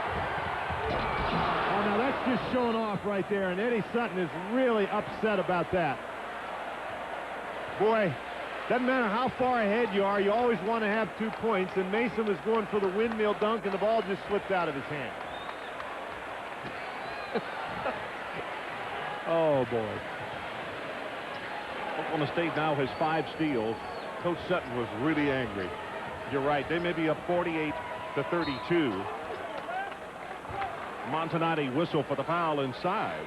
Oh, now that's just showing off right there, and Eddie Sutton is really upset about that. Boy, doesn't matter how far ahead you are, you always want to have 2 points, and Mason was going for the windmill dunk, and the ball just slipped out of his hand. Oh, boy. Oklahoma State now has 5 steals. Coach Sutton was really angry. You're right. They may be up 48-32. Montanati whistle for the foul inside.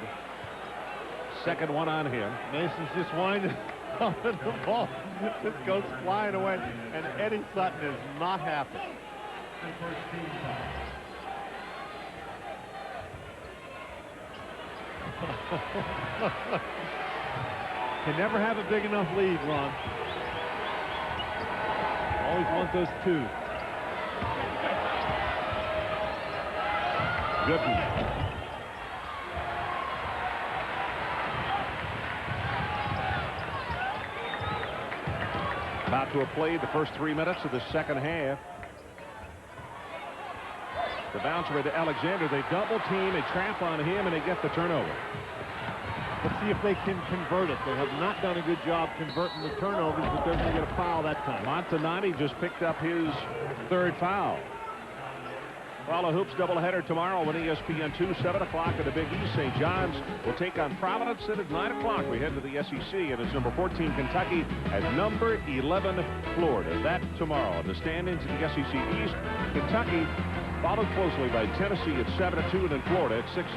Second one on him. Mason's just winding up, and the ball just goes flying away, and Eddie Sutton is not happy. Can never have a big enough lead, Ron. Always want those 2. Gooden. About to have played the first 3 minutes of the second half. The bounce rate to Alexander. They double team, they trap on him, and they get the turnover. Let's see if they can convert it. They have not done a good job converting the turnovers, but they're going to get a foul that time. Montanati just picked up his 3rd foul. Well, a hoops doubleheader tomorrow on ESPN2, 7 o'clock at the Big East. St. John's will take on Providence, and at 9 o'clock we head to the SEC, and it's number 14 Kentucky at number 11 Florida. That tomorrow. In the standings in the SEC East, Kentucky followed closely by Tennessee at 7-2, and then Florida at 6-2.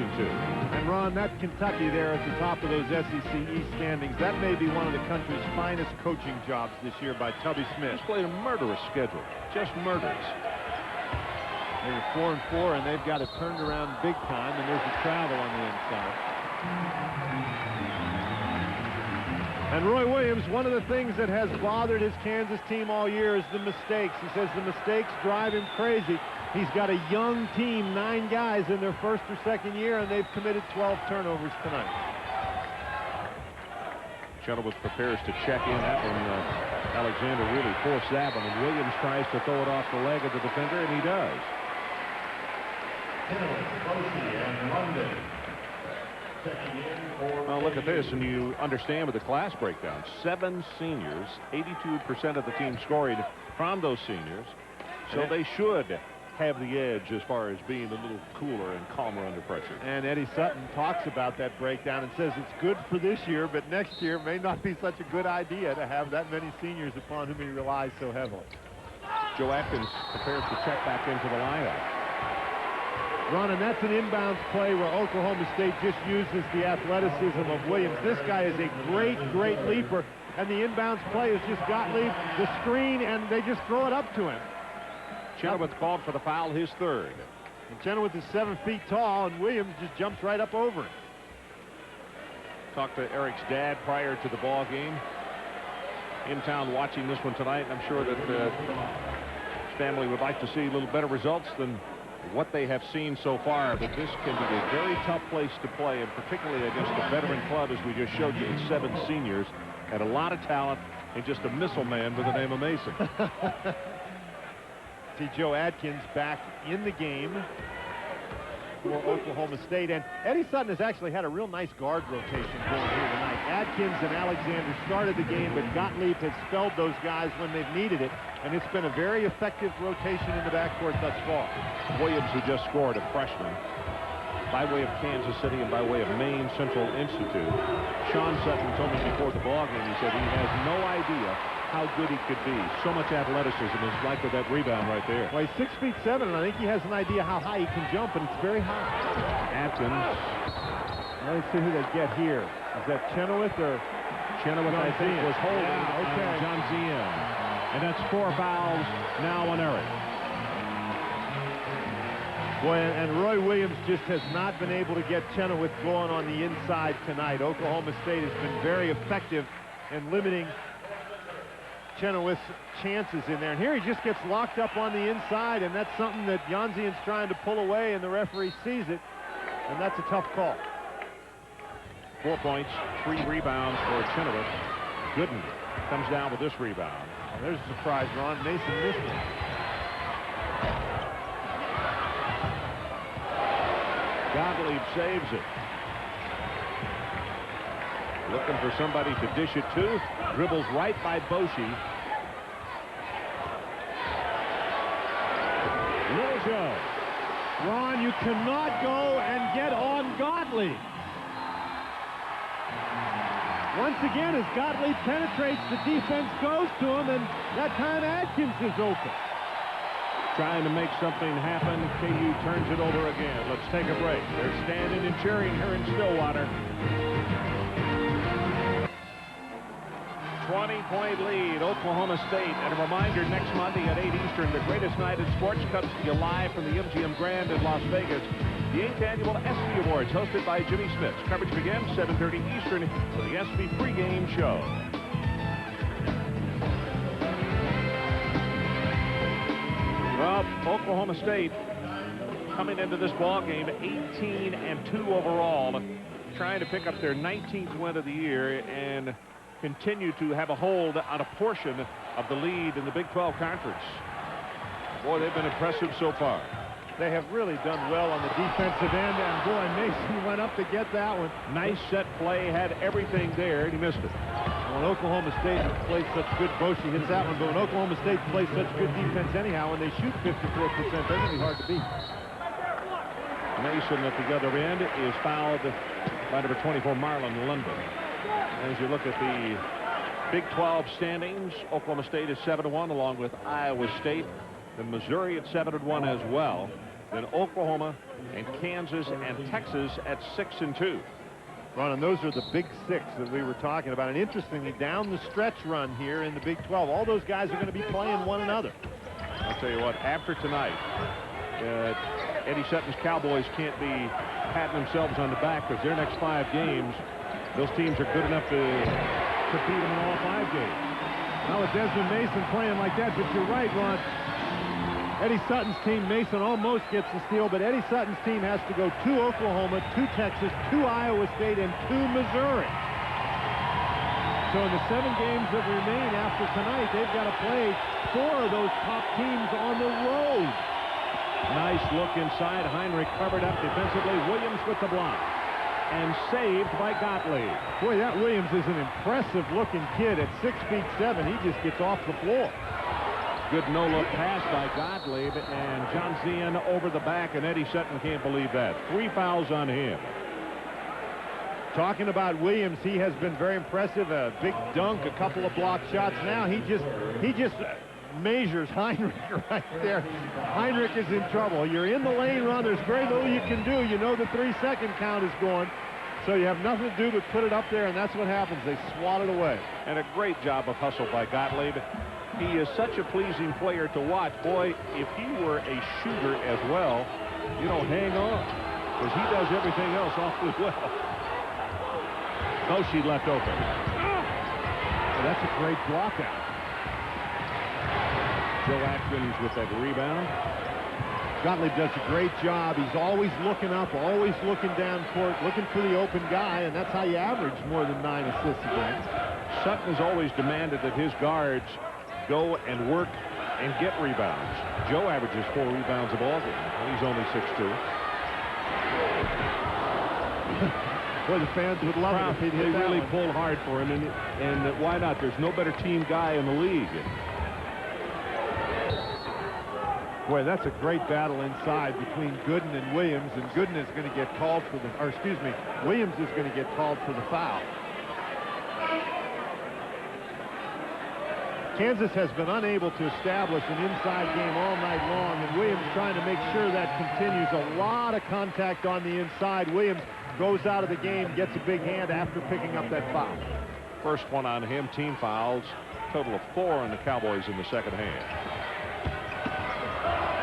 And Ron, that Kentucky there at the top of those SEC East standings, that may be one of the country's finest coaching jobs this year by Tubby Smith. He's played a murderous schedule, just murderous. They were 4-4, and they've got it turned around big time, and there's the travel on the inside. And Roy Williams, one of the things that has bothered his Kansas team all year is the mistakes. He says the mistakes drive him crazy. He's got a young team, 9 guys in their first or second year, and they've committed 12 turnovers tonight. Chenoweth prepares to check in. That one, Alexander really forced that one, and Williams tries to throw it off the leg of the defender, and he does. Well, look at this, and you understand with the class breakdown. 7 seniors, 82% of the team scoring from those seniors, so they should have the edge as far as being a little cooler and calmer under pressure. And Eddie Sutton talks about that breakdown and says it's good for this year, but next year may not be such a good idea to have that many seniors upon whom he relies so heavily. Joe Atkins prepares to check back into the lineup. Ron, and that's an inbounds play where Oklahoma State just uses the athleticism of Williams. This guy is a great, great leaper, and the inbounds play is just Gottlieb, the screen, and they just throw it up to him. Chenoweth called for the foul, his third. And Chenoweth is 7 feet tall, and Williams just jumps right up over him. Talked to Eric's dad prior to the ball game. In town watching this one tonight, and I'm sure that his family would like to see a little better results than what they have seen so far, but this can be a very tough place to play, and particularly against a veteran club, as we just showed you, with 7 seniors and a lot of talent and just a missile man by the name of Mason. See Joe Atkins back in the game for Oklahoma State, and Eddie Sutton has actually had a real nice guard rotation going here tonight. Atkins and Alexander started the game, but Gottlieb has spelled those guys when they've needed it, and it's been a very effective rotation in the backcourt thus far. Williams, who just scored, a freshman, by way of Kansas City and by way of Maine Central Institute. Sean Sutton told me before the ball game, he said he has no idea how good he could be. So much athleticism is like with that rebound right there. Well, he's 6'7", and I think he has an idea how high he can jump, and it's very high. Atkins. Let's see who they get here. Is that Chenoweth or? Chenoweth, I think, was holding okay. John Zien. And that's 4 fouls now on Eric. Boy, and Roy Williams just has not been able to get Chenoweth going on the inside tonight. Oklahoma State has been very effective in limiting Chenoweth's chances in there. And here he just gets locked up on the inside, and that's something that Janzian's trying to pull away, and the referee sees it, and that's a tough call. 4 points, 3 rebounds for Chenoweth. Gooden comes down with this rebound. Well, there's a surprise, Ron. Mason missed it. Gottlieb saves it. Looking for somebody to dish it to. Dribbles right by Boshi. Little Joe. Ron, you cannot go and get on Gottlieb. Once again, as Gottlieb penetrates, the defense goes to him, and that time Atkins is open. Trying to make something happen. KU turns it over again. Let's take a break. They're standing and cheering here in Stillwater. 20-point lead, Oklahoma State. And a reminder, next Monday at 8 Eastern, the greatest night in sports comes to you live from the MGM Grand in Las Vegas. The 8th annual ESPY Awards, hosted by Jimmy Smith. Coverage begins 7:30 Eastern for the ESPY pregame show. Well, Oklahoma State coming into this ball game 18-2 overall, trying to pick up their 19th win of the year and continue to have a hold on a portion of the lead in the Big 12 Conference. Boy, they've been impressive so far. They have really done well on the defensive end, and boy, Mason went up to get that one. Nice set play, had everything there, and he missed it. When Oklahoma State plays such good, Boshi hits that one, but when Oklahoma State plays such good defense anyhow, when they shoot 54%, they're going to be hard to beat. Mason at the other end is fouled by number 24, Marlon London. As you look at the Big 12 standings, Oklahoma State is 7-1 along with Iowa State. Then Missouri at 7-1 as well. Then Oklahoma and Kansas and Texas at 6-2. Ron, and those are the Big Six that we were talking about. And interestingly, down the stretch run here in the Big 12, all those guys are going to be playing one another. I'll tell you what, after tonight, Eddie Sutton's Cowboys can't be patting themselves on the back because their next 5 games, those teams are good enough to beat them in all 5 games. Now with Desmond Mason playing like that, but you're right, Ron. Eddie Sutton's team, Mason almost gets the steal, but Eddie Sutton's team has to go to Oklahoma, to Texas, to Iowa State, and to Missouri. So in the 7 games that remain after tonight, they've got to play 4 of those top teams on the road. Nice look inside. Heinrich covered up defensively. Williams with the block. And saved by Gottlieb. Boy, that Williams is an impressive-looking kid at 6'7". He just gets off the floor. Good no-look pass by Gottlieb, and John Zien over the back, and Eddie Sutton can't believe that. 3 fouls on him. Talking about Williams, he has been very impressive. A big dunk, a couple of block shots. Now he just measures Heinrich right there. Heinrich is in trouble. You're in the lane, Ron. There's very little you can do. You know the 3-second count is going. So you have nothing to do but put it up there, and that's what happens. They swat it away. And a great job of hustle by Gottlieb. He is such a pleasing player to watch. Boy, if he were a shooter as well, you know, hang on. Because he does everything else awfully well. Boshi left open. Well, that's a great block out. Joe Atkins with that rebound. Gottlieb does a great job. He's always looking up, always looking down court, looking for the open guy, and that's how you average more than 9 assists a game. Sutton has always demanded that his guards go and work and get rebounds. Joe averages 4 rebounds a ball game, and he's only 6'2". Boy, the fans would love it if he'd hit They that really one. pull hard for him, and why not? There's no better team guy in the league. Boy, that's a great battle inside between Gooden and Williams, and Gooden is going to get called for the, or excuse me, Williams is going to get called for the foul. Kansas has been unable to establish an inside game all night long, and Williams trying to make sure that continues. A lot of contact on the inside. Williams goes out of the game, gets a big hand after picking up that foul. First one on him, team fouls. Total of 4 on the Cowboys in the second half.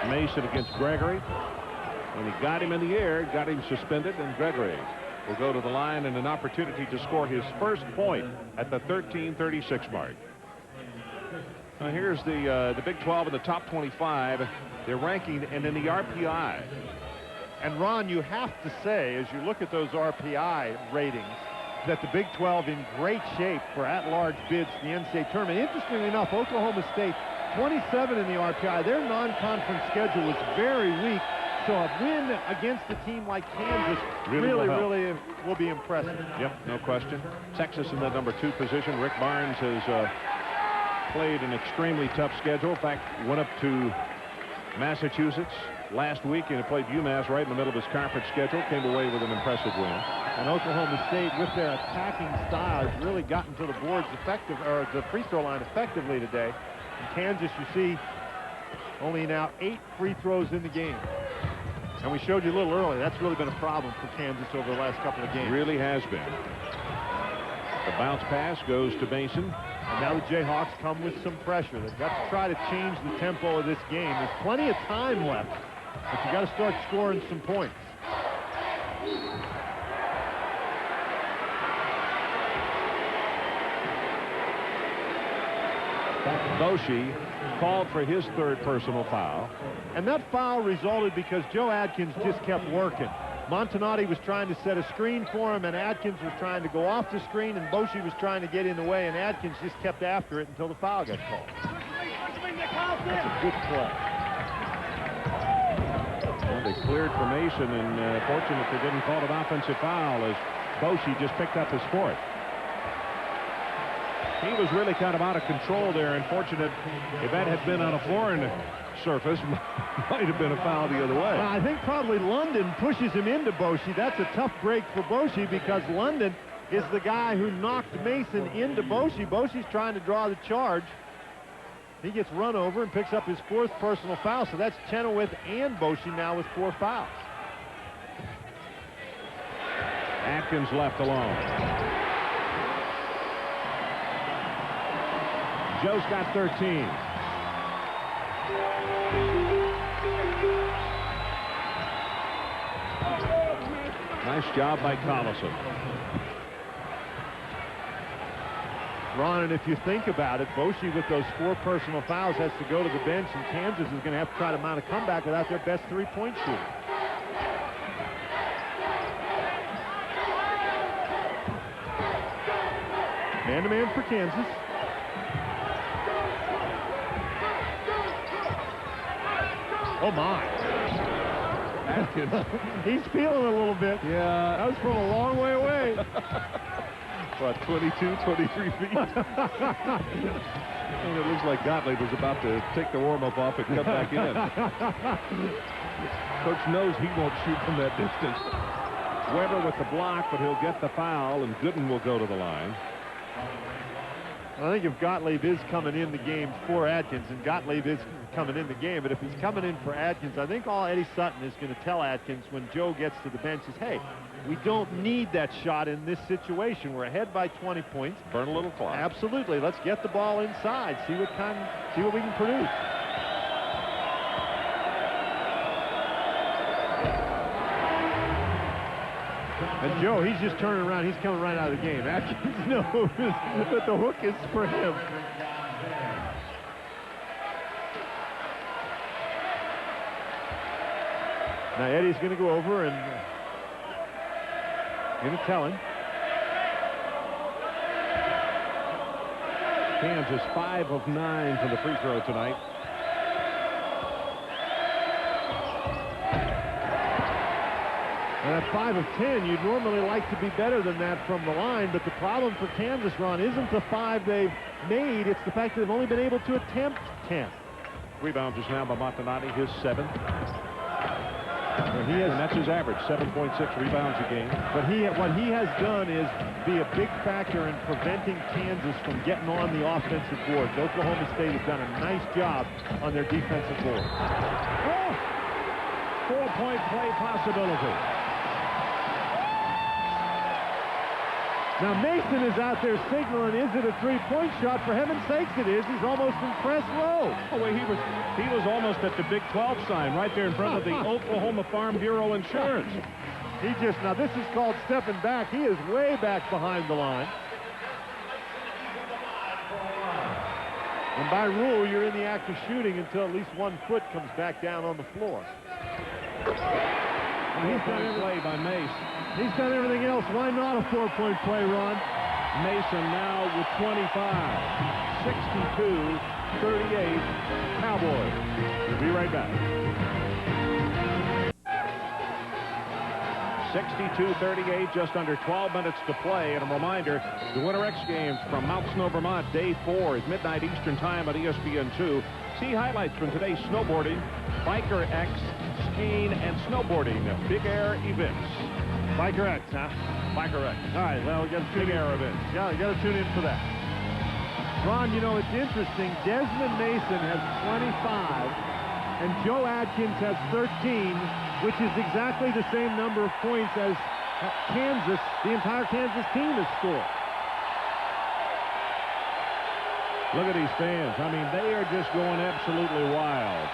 Mason against Gregory. When he got him in the air, got him suspended, and Gregory will go to the line and an opportunity to score his first point at the 13:36 mark. Now here's the Big 12 in the top 25. They're ranking and in the RPI. And Ron, you have to say, as you look at those RPI ratings, that the Big 12 in great shape for at-large bids to the NCAA tournament. Interestingly enough, Oklahoma State 27 in the RPI. Their non-conference schedule was very weak, so a win against a team like Kansas really will be impressive. Yep, no question. Texas in the number 2 position. Rick Barnes has played an extremely tough schedule. In fact, went up to Massachusetts last week and played UMass right in the middle of his conference schedule. Came away with an impressive win. And Oklahoma State, with their attacking style, has really gotten to the boards the free throw line effectively today. In Kansas, you see only now 8 free throws in the game. And we showed you a little earlier, that's really been a problem for Kansas over the last couple of games. Really has been. The bounce pass goes to Mason. And now the Jayhawks come with some pressure. They've got to try to change the tempo of this game. There's plenty of time left, but you got to start scoring some points. Boshi called for his 3rd personal foul. And that foul resulted because Joe Adkins just kept working. Montanati was trying to set a screen for him, and Adkins was trying to go off the screen, and Boshi was trying to get in the way, and Adkins just kept after it until the foul got called. That's a good play. Well, they cleared for Mason, and fortunate they didn't call an offensive foul as Boshi just picked up his 4th. He was really kind of out of control there. Unfortunate, if that had been on a foreign surface, might have been a foul the other way. Well, I think probably London pushes him into Boschee. That's a tough break for Boschee because London is the guy who knocked Mason into Boschee. Boschee's trying to draw the charge. He gets run over and picks up his 4th personal foul, so that's Chenoweth and Boschee now with 4 fouls. Atkins left alone. Joe's got 13. Nice job by Collison. Ron, and if you think about it, Boschee with those 4 personal fouls has to go to the bench, and Kansas is going to have to try to mount a comeback without their best 3-point shooter. Man-to-man for Kansas. Oh, my. He's feeling a little bit. Yeah. That was from a long way away. What, 22, 23 feet? And it looks like Gottlieb was about to take the warm-up off and come back in. Coach knows he won't shoot from that distance. Weber with the block, but he'll get the foul, and Gooden will go to the line. I think if Gottlieb is coming in the game for Atkins, and Gottlieb is coming in the game, but if he's coming in for Atkins, I think all Eddie Sutton is going to tell Atkins when Joe gets to the bench is, hey, we don't need that shot in this situation. We're ahead by 20 points. Burn a little clock. Absolutely. Let's get the ball inside. See what we can produce. And Joe, he's just turning around. He's coming right out of the game. Atkins knows that the hook is for him. Now Eddie's going to go over and going to tell him. Kansas 5 of 9 for the free throw tonight. And at 5 of 10, you'd normally like to be better than that from the line, but the problem for Kansas, Ron, isn't the 5 they've made, it's the fact that they've only been able to attempt 10. Rebounds just now by Montanati, his 7th. And that's his average, 7.6 rebounds a game. But what he has done is be a big factor in preventing Kansas from getting on the offensive boards. Oklahoma State has done a nice job on their defensive board. Oh! 4-point play possibility. Now Mason is out there signaling, is it a 3-point shot? For heaven's sakes it is. He's almost in press row. Oh, wait, he was almost at the Big 12 sign right there in front of the Oklahoma Farm Bureau Insurance. Now this is called stepping back. He is way back behind the line. And by rule, you're in the act of shooting until at least 1 foot comes back down on the floor. He's done a play by Mace. He's done everything else. Why not a 4-point play, Ron? Mason now with 25. 62-38 Cowboys. We'll be right back. 62-38, just under 12 minutes to play. And a reminder, the Winter X Games from Mount Snow, Vermont, Day 4 is midnight Eastern Time on ESPN2. See highlights from today's snowboarding, Biker X, skiing, and snowboarding big air events. Biker X, huh? Biker X. All right, well, we got to tune big in. air events. Yeah, you got to tune in for that. Ron, you know, it's interesting. Desmond Mason has 25, and Joe Atkins has 13, which is exactly the same number of points as Kansas, the entire Kansas team has scored. Look at these fans. I mean, they are just going absolutely wild.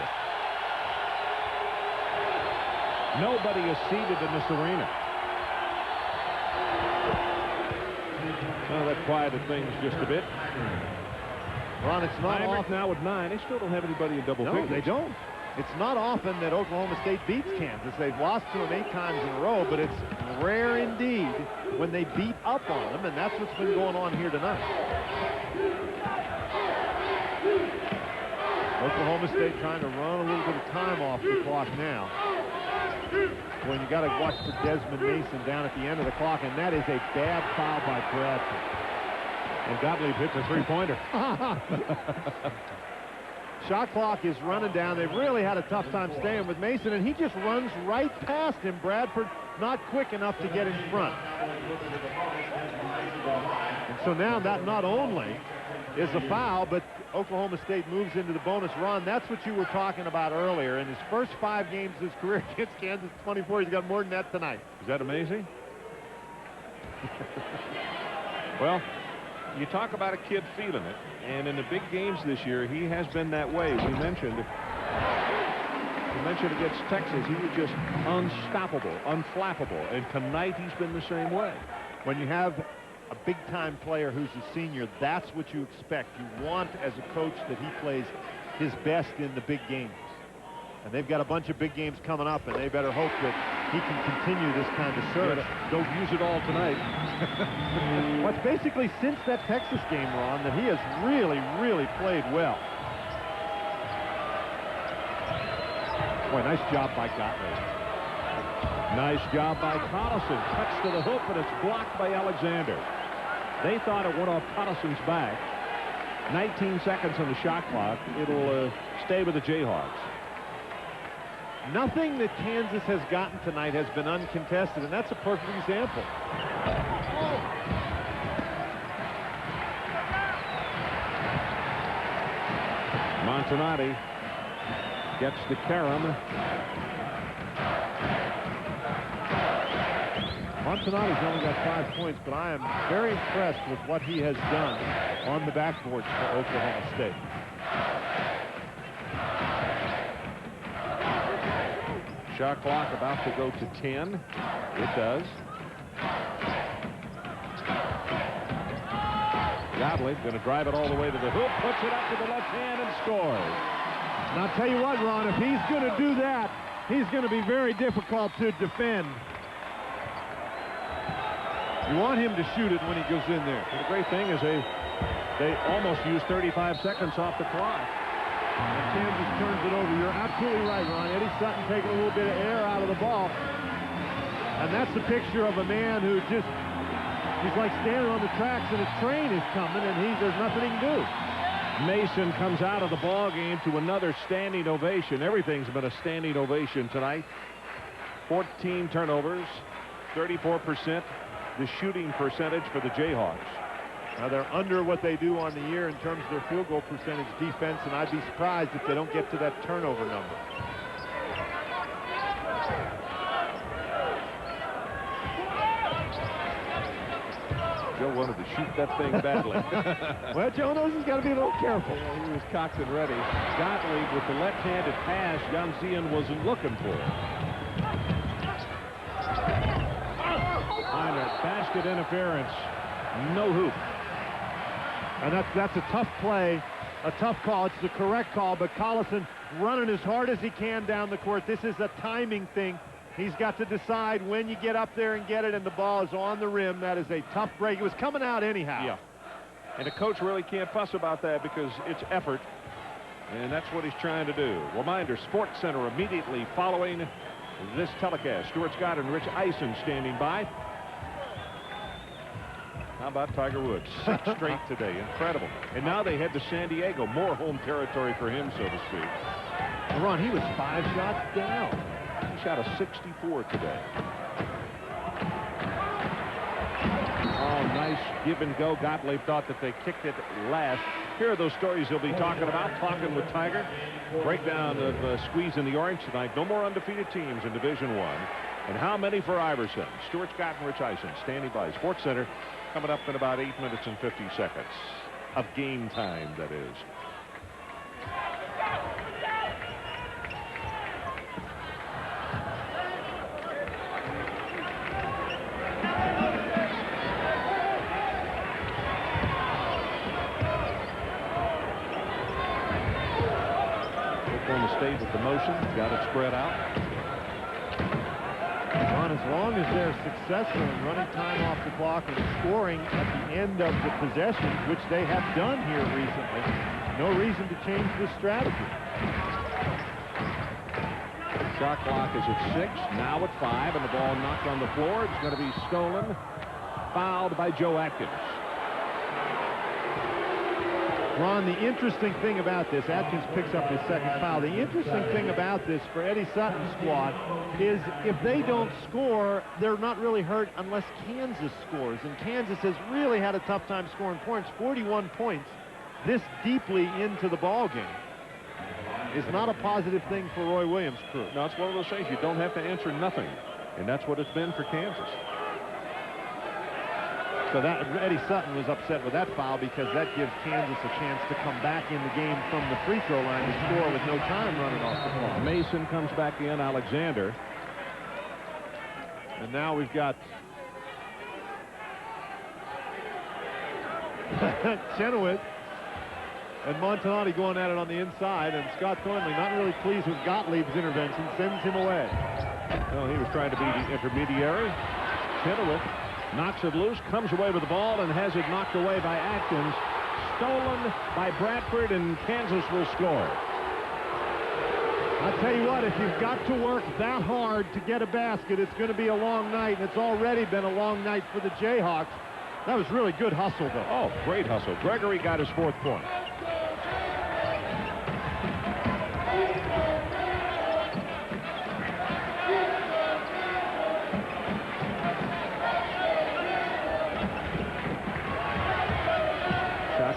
Nobody is seated in this arena. Well, that quieted things just a bit. Ron, it's not off now with 9. They still don't have anybody in double figures. No, they don't. It's not often that Oklahoma State beats Kansas. They've lost to them 8 times in a row, but it's rare indeed when they beat up on them, and that's what's been going on here tonight. Oklahoma State trying to run a little bit of time off the clock now. When you got to watch for Desmond Mason down at the end of the clock, and that is a bad foul by Bradford. And Gottlieb hits a three-pointer. Shot clock is running down. They've really had a tough time staying with Mason, and he just runs right past him. Bradford not quick enough to get in front. And so now that not only is a foul, but Oklahoma State moves into the bonus run. That's what you were talking about earlier. In his first 5 games of his career against Kansas 24, he's got more than that tonight. Is that amazing? Well, you talk about a kid feeling it, and in the big games this year, he has been that way. We mentioned against Texas, he was just unstoppable, unflappable, and tonight he's been the same way. When you have a big-time player who's a senior, that's what you expect. You want, as a coach, that he plays his best in the big games. And they've got a bunch of big games coming up, and they better hope that he can continue this kind of surge. Don't use it all tonight. Well, it's basically since that Texas game, Ron, that he has really, really played well. Boy, nice job by Gottlieb. Nice job by Collison. Cuts to the hoop, and it's blocked by Alexander. They thought it went off Collison's back. 19 seconds on the shot clock. It'll stay with the Jayhawks. Nothing that Kansas has gotten tonight has been uncontested, and that's a perfect example. Montanati gets the carom. Montanati's only got 5 points, but I am very impressed with what he has done on the backboards for Oklahoma State. Shot clock about to go to 10. It does. Gottlieb going to drive it all the way to the hoop, puts it up to the left hand and scores. And I'll tell you what, Ron, if he's going to do that, he's going to be very difficult to defend. You want him to shoot it when he goes in there. And the great thing is they almost used 35 seconds off the clock. And Kansas turns it over. You're absolutely right, Ron. Eddie Sutton taking a little bit of air out of the ball. And that's the picture of a man who just, he's like standing on the tracks and a train is coming and there's nothing he can do. Mason comes out of the ball game to another standing ovation. Everything's been a standing ovation tonight. 14 turnovers, 34% the shooting percentage for the Jayhawks. Now they're under what they do on the year in terms of their field goal percentage defense, and I'd be surprised if they don't get to that turnover number. Joe wanted to shoot that thing badly. Well, Joe knows he's got to be a little careful. Well, he was cocked and ready. Gottlieb with the left-handed pass Janzian wasn't looking for. Minor basket interference. No hoop. And that's a tough play, a tough call. It's the correct call, but Collison running as hard as he can down the court. This is a timing thing. He's got to decide when you get up there and get it, and the ball is on the rim. That is a tough break. It was coming out anyhow. Yeah. And the coach really can't fuss about that because it's effort, and that's what he's trying to do. Reminder, Sports Center immediately following this telecast. Stuart Scott and Rich Eisen standing by. How about Tiger Woods? 6 straight today. Incredible. And now they head to San Diego. More home territory for him, so to speak. Ron, he was 5 shots down. He shot a 64 today. Oh, nice give and go. Gottlieb thought that they kicked it last. Here are those stories he'll be talking about. Talking with Tiger. Breakdown of squeezing the orange tonight. No more undefeated teams in Division I. And how many for Iverson? Stuart Scott and Rich Eisen standing by. Sports Center coming up in about 8 minutes and 50 seconds of game time, that is. Oklahoma State with the motion, got it spread out. As long as they're successful in running time off the clock and scoring at the end of the possessions, which they have done here recently, no reason to change this strategy. Shot clock is at 6, now at 5, and the ball knocked on the floor. It's going to be stolen, fouled by Joe Atkins. Ron, the interesting thing about this, Atkins picks up his second foul. The interesting thing about this for Eddie Sutton's squad is if they don't score, they're not really hurt unless Kansas scores. And Kansas has really had a tough time scoring points. 41 points this deeply into the ball game is not a positive thing for Roy Williams' crew. No, it's one of those things. You don't have to answer nothing. And that's what it's been for Kansas. So that Eddie Sutton was upset with that foul because that gives Kansas a chance to come back in the game from the free throw line to score with no time running off the clock. Mason comes back in, Alexander. And now we've got Chenoweth and Montanati going at it on the inside, and Scott Thornley not really pleased with Gottlieb's intervention, sends him away. Well, he was trying to be the intermediary. Chenoweth knocks it loose, comes away with the ball, and has it knocked away by Atkins. Stolen by Bradford, and Kansas will score. I'll tell you what, if you've got to work that hard to get a basket, it's going to be a long night, and it's already been a long night for the Jayhawks. That was really good hustle, though. Oh, great hustle. Gregory got his 4th point.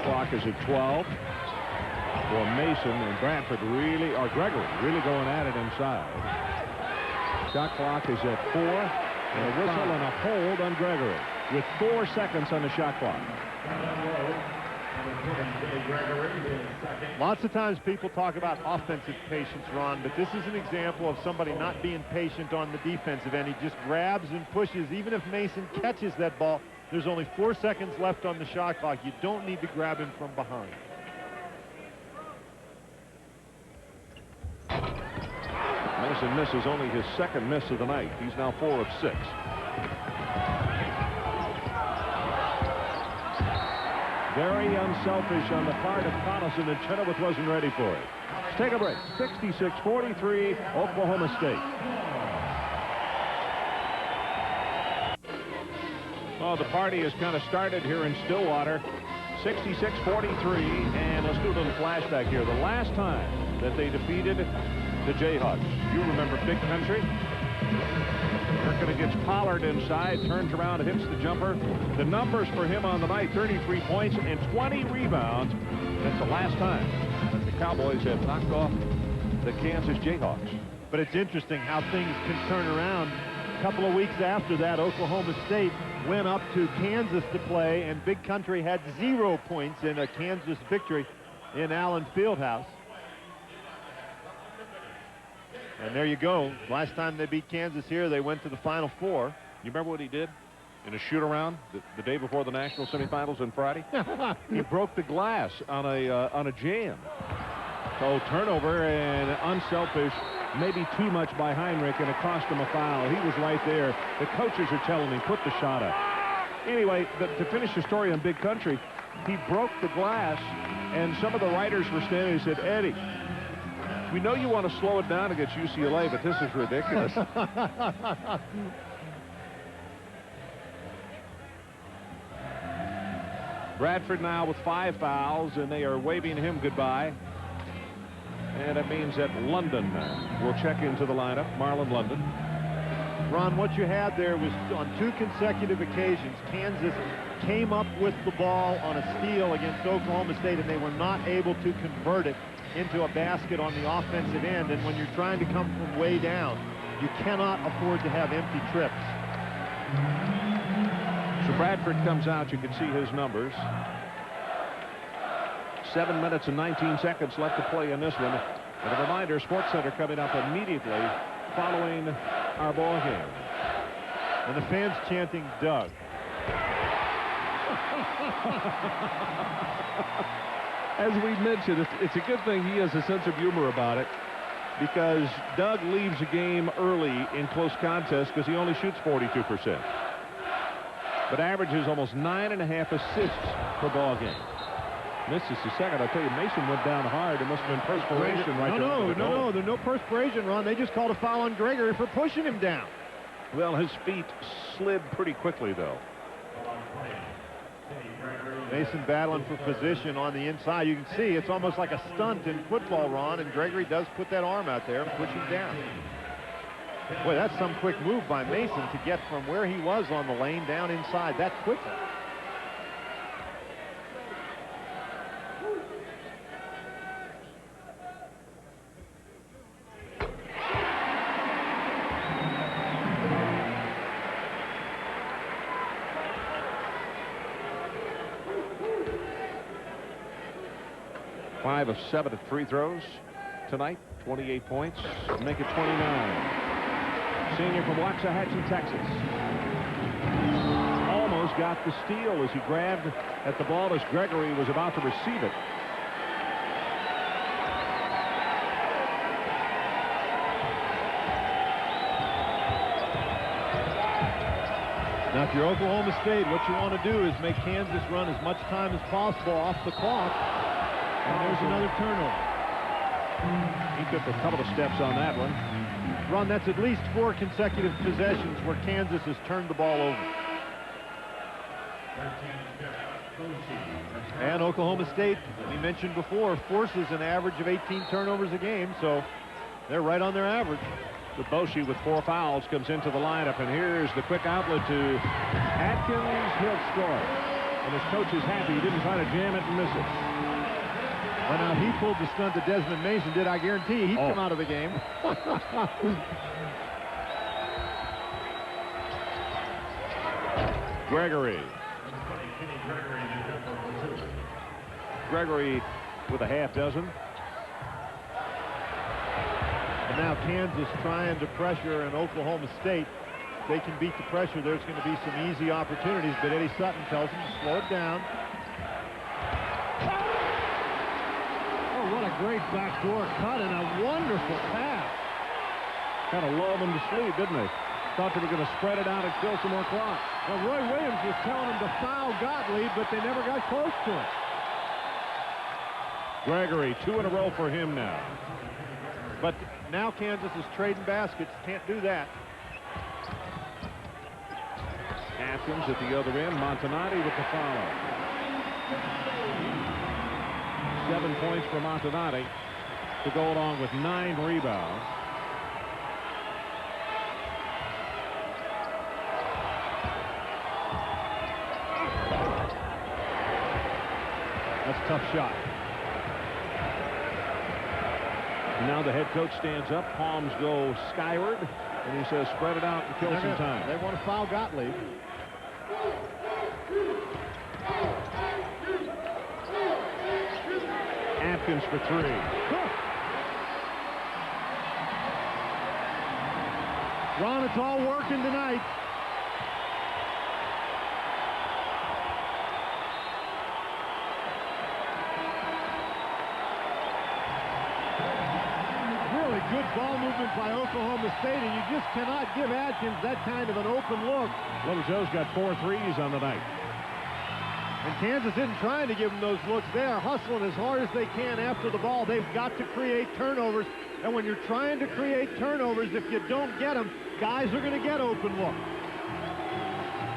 Clock is at 12 for Mason, and Bradford really, or Gregory, really going at it inside. Shot clock is at 4, and a whistle and a hold on Gregory with 4 seconds on the shot clock. Lots of times people talk about offensive patience, Ron, but this is an example of somebody not being patient on the defensive end. He just grabs and pushes. Even if Mason catches that ball, there's only 4 seconds left on the shot clock. You don't need to grab him from behind. Mason misses only his 2nd miss of the night. He's now 4 of 6. Very unselfish on the part of Collison, and Chenoweth wasn't ready for it. Let's take a break. 66-43, Oklahoma State. Well, the party has kind of started here in Stillwater. 66-43, and let's do a little flashback here. The last time that they defeated the Jayhawks, you remember Big Country? Kirkland gets Pollard inside, turns around, hits the jumper. The numbers for him on the night, 33 points and 20 rebounds. That's the last time that the Cowboys have knocked off the Kansas Jayhawks. But it's interesting how things can turn around. A couple of weeks after that, Oklahoma State went up to Kansas to play, and Big Country had 0 points in a Kansas victory in Allen Fieldhouse. And there you go. Last time they beat Kansas here, they went to the Final Four. You remember what he did in a shoot-around the day before the national semifinals on Friday? He broke the glass on a jam. So turnover and unselfish, maybe too much by Heinrich, and it cost him a foul. He was right there. The coaches are telling him, put the shot up. Anyway, to finish the story on Big Country, he broke the glass, and some of the writers were standing and said, Eddie, we know you want to slow it down against UCLA, but this is ridiculous. Bradford now with 5 fouls, and they are waving him goodbye. And it means that London will check into the lineup, Marlon London. Ron, what you had there was on 2 consecutive occasions, Kansas came up with the ball on a steal against Oklahoma State, and they were not able to convert it into a basket on the offensive end. And when you're trying to come from way down, you cannot afford to have empty trips. So Bradford comes out. You can see his numbers. 7 minutes and 19 seconds left to play in this one. And a reminder, SportsCenter coming up immediately following our ball game. And the fans chanting Doug. As we mentioned, it's a good thing he has a sense of humor about it, because Doug leaves a game early in close contests because he only shoots 42%. But averages almost 9.5 assists per ball game. This is the second. I'll tell you, Mason went down hard. There must have been perspiration right there. No, there's no perspiration, Ron. They just called a foul on Gregory for pushing him down. Well, his feet slid pretty quickly, though. Mason battling for position on the inside. You can see it's almost like a stunt in football, Ron, and Gregory does put that arm out there and push him down. Boy, that's some quick move by Mason to get from where he was on the lane down inside that quickly. Five of 7 at free throws tonight. 28 points. Make it 29. Senior from Waxahachie, Texas. Almost got the steal as he grabbed at the ball as Gregory was about to receive it. Now, if you're Oklahoma State, what you want to do is make Kansas run as much time as possible off the clock. And there's another turnover. He took a couple of steps on that one. Ron, that's at least 4 consecutive possessions where Kansas has turned the ball over. And Oklahoma State, we mentioned before, forces an average of 18 turnovers a game, so they're right on their average. Boshi with 4 fouls comes into the lineup, and here's the quick outlet to Atkins. He'll score. And his coach is happy. He didn't try to jam it and miss it. Well, now, he pulled the stunt that Desmond Mason did. I guarantee he'd come out of the game. Gregory. Gregory with a half dozen. And now Kansas trying to pressure and Oklahoma State. If they can beat the pressure, there's going to be some easy opportunities, but Eddie Sutton tells them to slow it down. What a great backdoor cut and a wonderful pass. Kind of lulled them to sleep, didn't they? Thought they were going to spread it out and kill some more clock. Well, Roy Williams was telling them to foul Gottlieb, but they never got close to it. Gregory, 2 in a row for him now. But now Kansas is trading baskets. Can't do that. Atkins at the other end. Montanati with the foul. 7 points for Montanati to go along with 9 rebounds. That's a tough shot. Now the head coach stands up. Palms go skyward, and he says, spread it out and kill some time. They want to foul Gottlieb. Atkins for 3. Ron, it's all working tonight. Really good ball movement by Oklahoma State, and you just cannot give Atkins that kind of an open look. Little Joe's got 4 threes on the night. And Kansas isn't trying to give them those looks. They are hustling as hard as they can after the ball. They've got to create turnovers. And when you're trying to create turnovers, if you don't get them, guys are going to get open looks.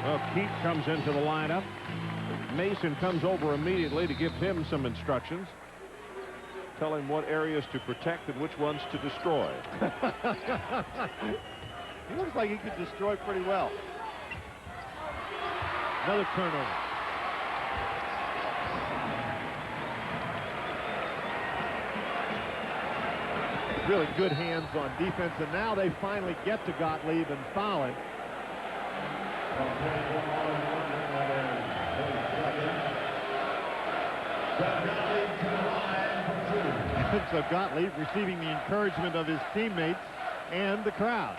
Well, Keith comes into the lineup. Mason comes over immediately to give him some instructions. Tell him what areas to protect and which ones to destroy. He looks like he could destroy pretty well. Another turnover. Really good hands on defense, and now they finally get to Gottlieb and foul him. And so Gottlieb receiving the encouragement of his teammates and the crowd.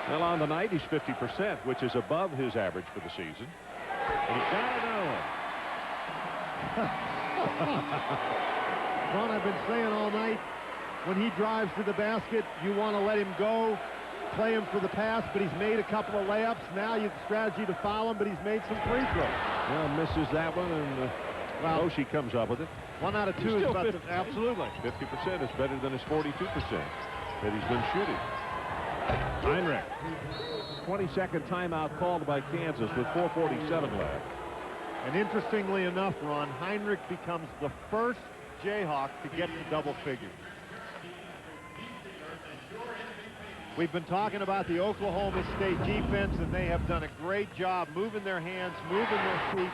Well, on the night, he's 50%, which is above his average for the season. And he's got it on. Ron, I've been saying all night, when he drives to the basket, you want to let him go, play him for the pass, but he's made a couple of layups. Now you have the strategy to foul him, but he's made some free throws. Well, misses that one, and Oshie comes up with it. 1 out of 2 is about absolutely. 50% is better than his 42% that he's been shooting. Heinrich. 22nd timeout called by Kansas with 4:47 left. And interestingly enough, Ron, Heinrich becomes the first Jayhawk to get to double figures. We've been talking about the Oklahoma State defense, and they have done a great job moving their hands, moving their feet.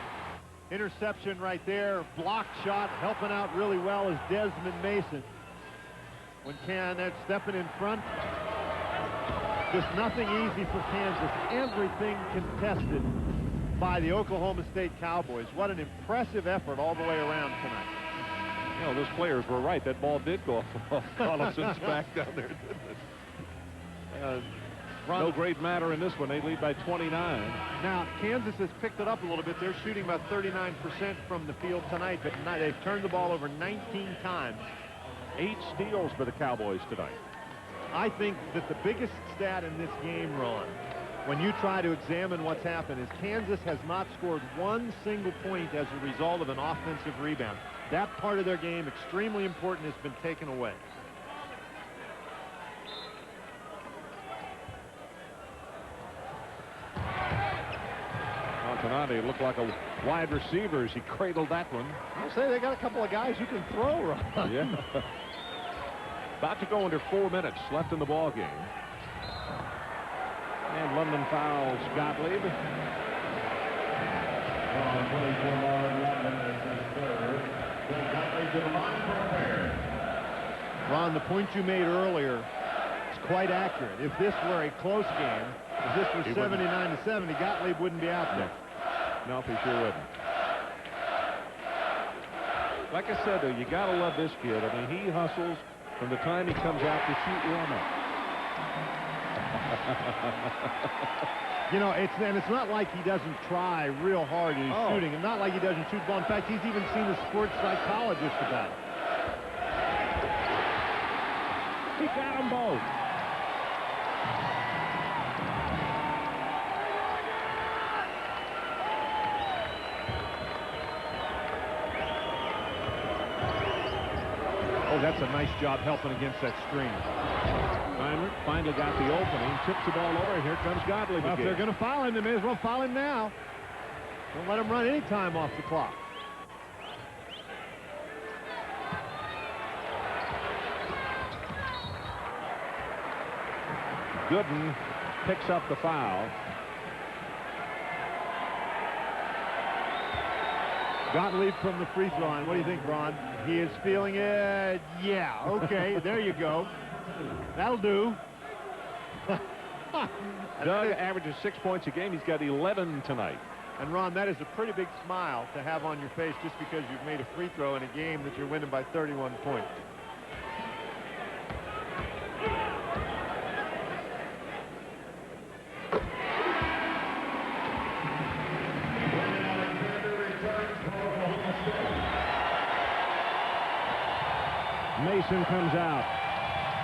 Interception right there, blocked shot, helping out really well is Desmond Mason. When Kansas stepping in front, just nothing easy for Kansas. Everything contested by the Oklahoma State Cowboys. What an impressive effort all the way around tonight. You know, those players were right. That ball did go off Collison's back down there, didn't it? No great matter in this one. They lead by 29. Now, Kansas has picked it up a little bit. They're shooting about 39% from the field tonight, but they've turned the ball over 19 times. 8 steals for the Cowboys tonight. I think that the biggest stat in this game, Ron, when you try to examine what's happened, is Kansas has not scored one single point as a result of an offensive rebound. That part of their game, extremely important, has been taken away. Montanati looked like a wide receiver as he cradled that one. I'll say they got a couple of guys who can throw, Ron. Yeah. About to go under 4 minutes left in the ball game. And London fouls Gottlieb. Ron, the point you made earlier is quite accurate. If this were a close game, if this was 79-70, Gottlieb wouldn't be out there. No, he sure wouldn't. Like I said, though, you got to love this kid. I mean, he hustles from the time he comes out to shoot warm up. You know, it's not like he doesn't try real hard in his shooting, and not like he doesn't shoot ball. In fact, he's even seen a sports psychologist about it. He got them both. Oh, that's a nice job helping against that screen. Heinrich finally got the opening, tips the ball over. Here comes Gottlieb Well, again. if they're going to foul him, they may as well foul him now. Don't let him run any time off the clock. Gooden picks up the foul. Gottlieb from the free throw line. What do you think, Ron? He is feeling it. Yeah, okay, there you go. That'll do. Doug averages 6 points a game. He's got 11 tonight. And, Ron, that is a pretty big smile to have on your face just because you've made a free throw in a game that you're winning by 31 points. Mason comes out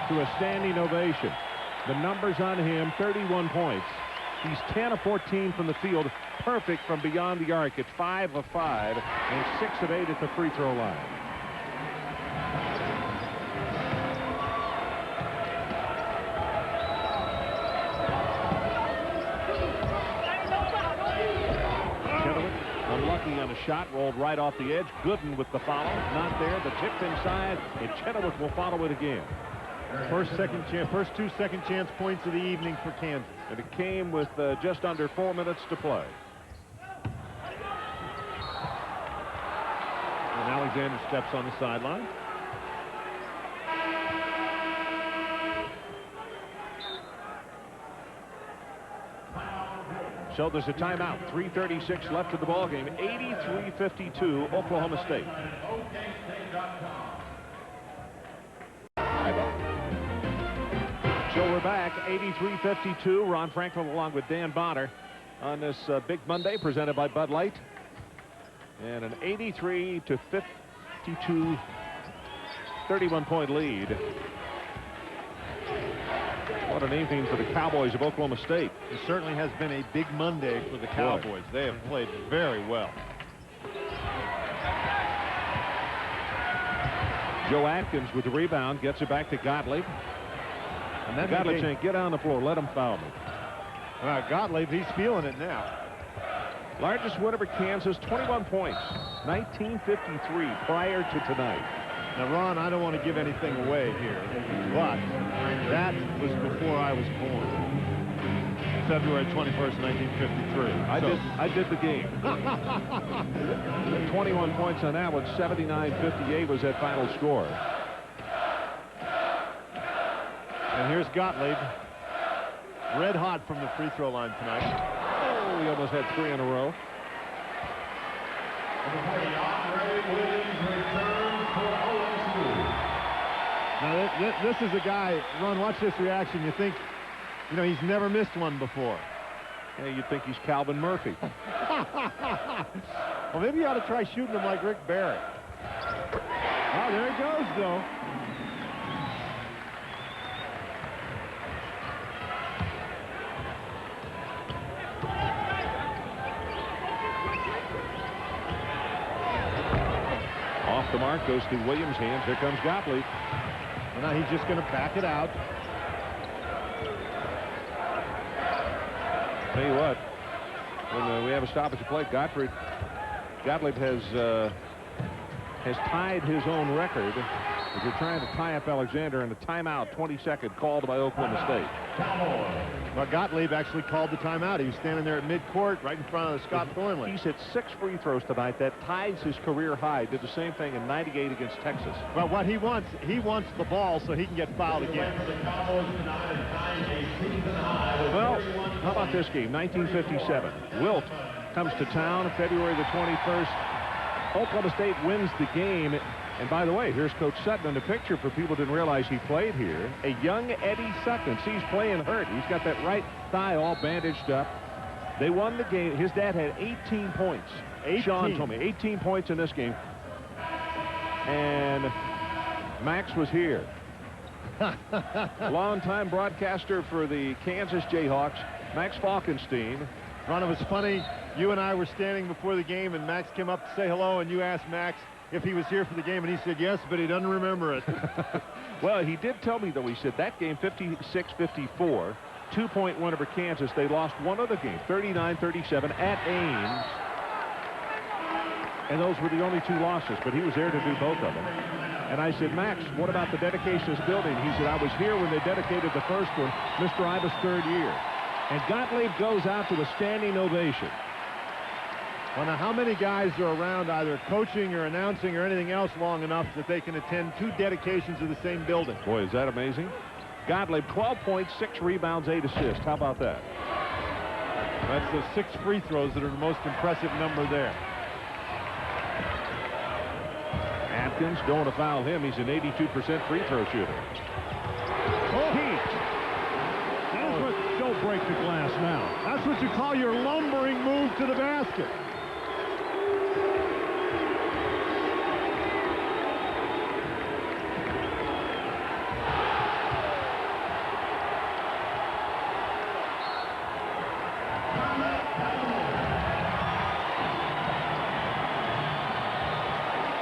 to a standing ovation. The numbers on him, 31 points. He's 10 of 14 from the field, perfect from beyond the arc at 5 of 5 and 6 of 8 at the free throw line. Unlucky on a shot, rolled right off the edge. Gooden with the follow, not there. The tip inside, and Chenoweth will follow it again. First two second chance points of the evening for Kansas. And it came with just under 4 minutes to play. And Alexander steps on the sideline. So there's a timeout. 3:36 left in the ball game. 83-52 Oklahoma State. So we're back. 83-52. Ron Franklin along with Dan Bonner on this big Monday presented by Bud Light. And an 83-52 31-point lead. What an evening for the Cowboys of Oklahoma State. It certainly has been a big Monday for the Cowboys. They have played very well. Joe Atkins with the rebound, gets it back to Gottlieb. And then Gottlieb saying, get on the floor, let him foul me. Gottlieb, he's feeling it now. Largest win over Kansas, 21 points, 1953 prior to tonight. Now, Ron, I don't want to give anything away here, but that was before I was born. February 21st, 1953. I did the game. 21 points on that one. 79-58 was that final score. And here's Gottlieb, red hot from the free throw line tonight. Oh, he almost had 3 in a row. Now, this is a guy, Ron, watch this reaction. You think, you know, he's never missed one before. Yeah, you'd think he's Calvin Murphy. Well, maybe you ought to try shooting him like Rick Barry. Oh, there he goes, though. Off the mark, goes through Williams' hands. Here comes Gottlieb. Well, now he's just going to back it out. Tell you what, when we have a stoppage of play, Gottlieb has tied his own record. If you're trying to tie up Alexander in a timeout, 22nd called by Oklahoma State. Well, Gottlieb actually called the timeout. He was standing there at midcourt right in front of the Scott Thornley. He's hit 6 free throws tonight. That ties his career high. Did the same thing in '98 against Texas. Well, what he wants the ball so he can get fouled again. Well, how about this game? 1957. Wilt comes to town February the 21st. Oklahoma State wins the game. And by the way, here's Coach Sutton in the picture for people who didn't realize he played here. A young Eddie Sutton. See, he's playing hurt. He's got that right thigh all bandaged up. They won the game. His dad had 18 points. 18. Sean told me 18 points in this game. And Max was here. Longtime broadcaster for the Kansas Jayhawks, Max Falkenstein. Ron, it was funny. You and I were standing before the game, and Max came up to say hello, and you asked Max if he was here for the game, and he said yes, but he doesn't remember it. Well, he did tell me, though. He said that game, 56-54, 2-point win over Kansas. They lost one other game, 39-37 at Ames. And those were the only 2 losses, but he was there to do both of them. And I said, Max, what about the dedication of this building? He said, I was here when they dedicated the first one, Mr. Iba's 3rd year. And Gottlieb goes out to a standing ovation. Well, now, how many guys are around either coaching or announcing or anything else long enough that they can attend 2 dedications of the same building? Boy, is that amazing. Gottlieb, 12 points, 6 rebounds, 8 assists. How about that? That's the 6 free throws that are the most impressive number there. Atkins don't want to foul him. He's an 82% free throw shooter. Oh, that's what, don't break the glass now. That's what you call your lumbering move to the basket.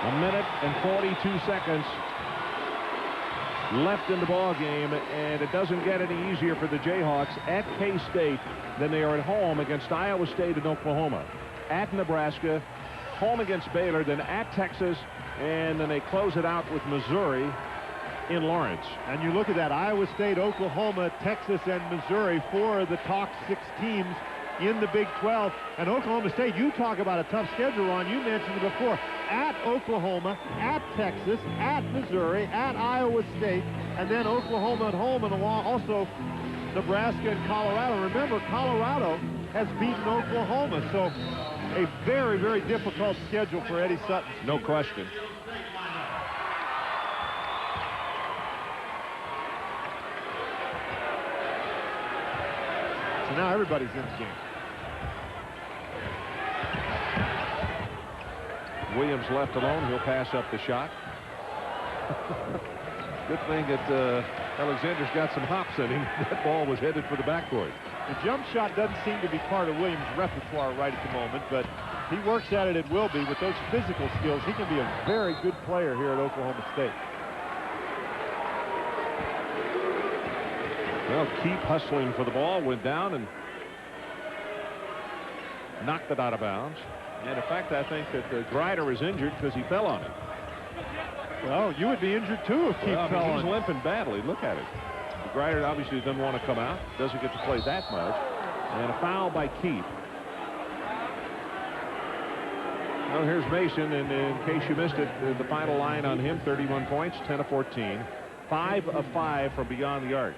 A minute and 42 seconds left in the ball game, and it doesn't get any easier for the Jayhawks at K-State than they are at home against Iowa State and Oklahoma, at Nebraska, home against Baylor, then at Texas, and then they close it out with Missouri in Lawrence. And you look at that, Iowa State, Oklahoma, Texas, and Missouri, 4 of the top 6 teams in the Big 12. And Oklahoma State, you talk about a tough schedule, Ron. You mentioned it before. At Oklahoma, at Texas, at Missouri, at Iowa State, and then Oklahoma at home, and along also Nebraska and Colorado. Remember, Colorado has beaten Oklahoma, so a very, very difficult schedule for Eddie Sutton. No question. So now everybody's in the game. Williams left alone. He'll pass up the shot. Good thing that Alexander's got some hops in him. That ball was headed for the backcourt. The jump shot doesn't seem to be part of Williams' repertoire right at the moment, but he works at it at will be. With those physical skills, he can be a very good player here at Oklahoma State. Well, keep hustling for the ball, went down and knocked it out of bounds. And in fact, I think that the Grider is injured because he fell on it. Well, you would be injured too if Keep fell on. He's limping badly. Look at it. The Grider obviously doesn't want to come out. Doesn't get to play that much. And a foul by Keep. Well, here's Mason, and in case you missed it, the final line on him, 31 points, 10 of 14, 5 of 5 from beyond the arc.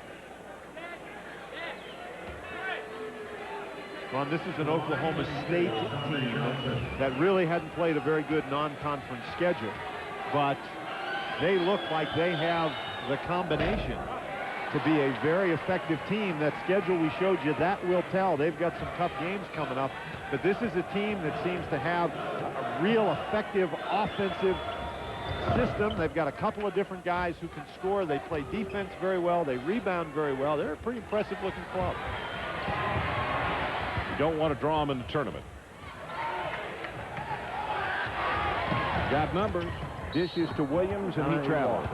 Ron, this is an Oklahoma State team that really hadn't played a very good non-conference schedule, but they look like they have the combination to be a very effective team. That schedule we showed you, that will tell. They've got some tough games coming up, but this is a team that seems to have a real effective offensive system. They've got a couple of different guys who can score. They play defense very well. They rebound very well. They're a pretty impressive looking club. You don't want to draw them in the tournament. Got numbers. Dishes to Williams, and he travels.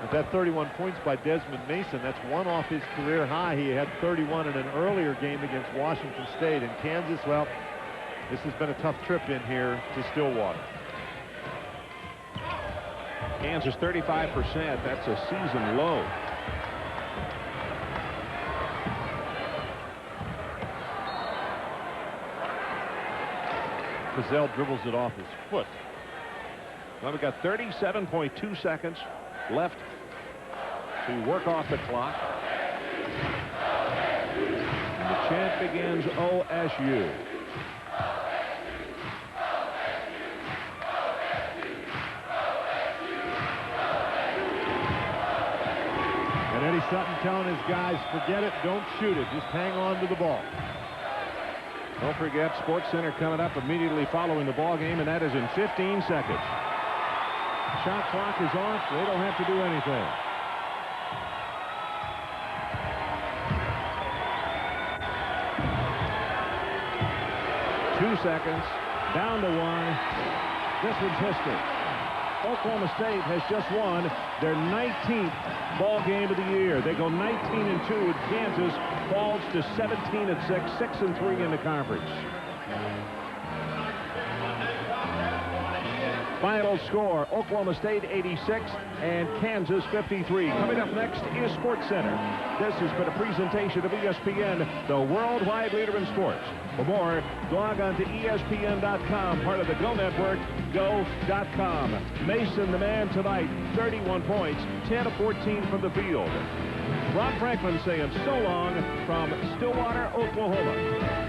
With that 31 points by Desmond Mason, that's one off his career high. He had 31 in an earlier game against Washington State. In Kansas, well, this has been a tough trip in here to Stillwater. Kansas 35%. That's a season low. Gazelle dribbles it off his foot. Well, we've got 37.2 seconds left to work off the clock. And the chant begins OSU. And Eddie Sutton telling his guys, forget it, don't shoot it, just hang on to the ball. Don't forget, Sports Center coming up immediately following the ball game, and that is in 15 seconds. Shot clock is off. They don't have to do anything. Two seconds. Down to one. This one's history. Oklahoma State has just won their 19th ball game of the year. They go 19-2, and Kansas falls to 17-6, 6-3 in the conference. Final score, Oklahoma State 86 and Kansas 53. Coming up next is Sports Center. This has been a presentation of ESPN, the worldwide leader in sports. For more, log on to ESPN.com, part of the Go Network, go.com. Mason, the man tonight, 31 points, 10 of 14 from the field. Ron Franklin saying so long from Stillwater, Oklahoma.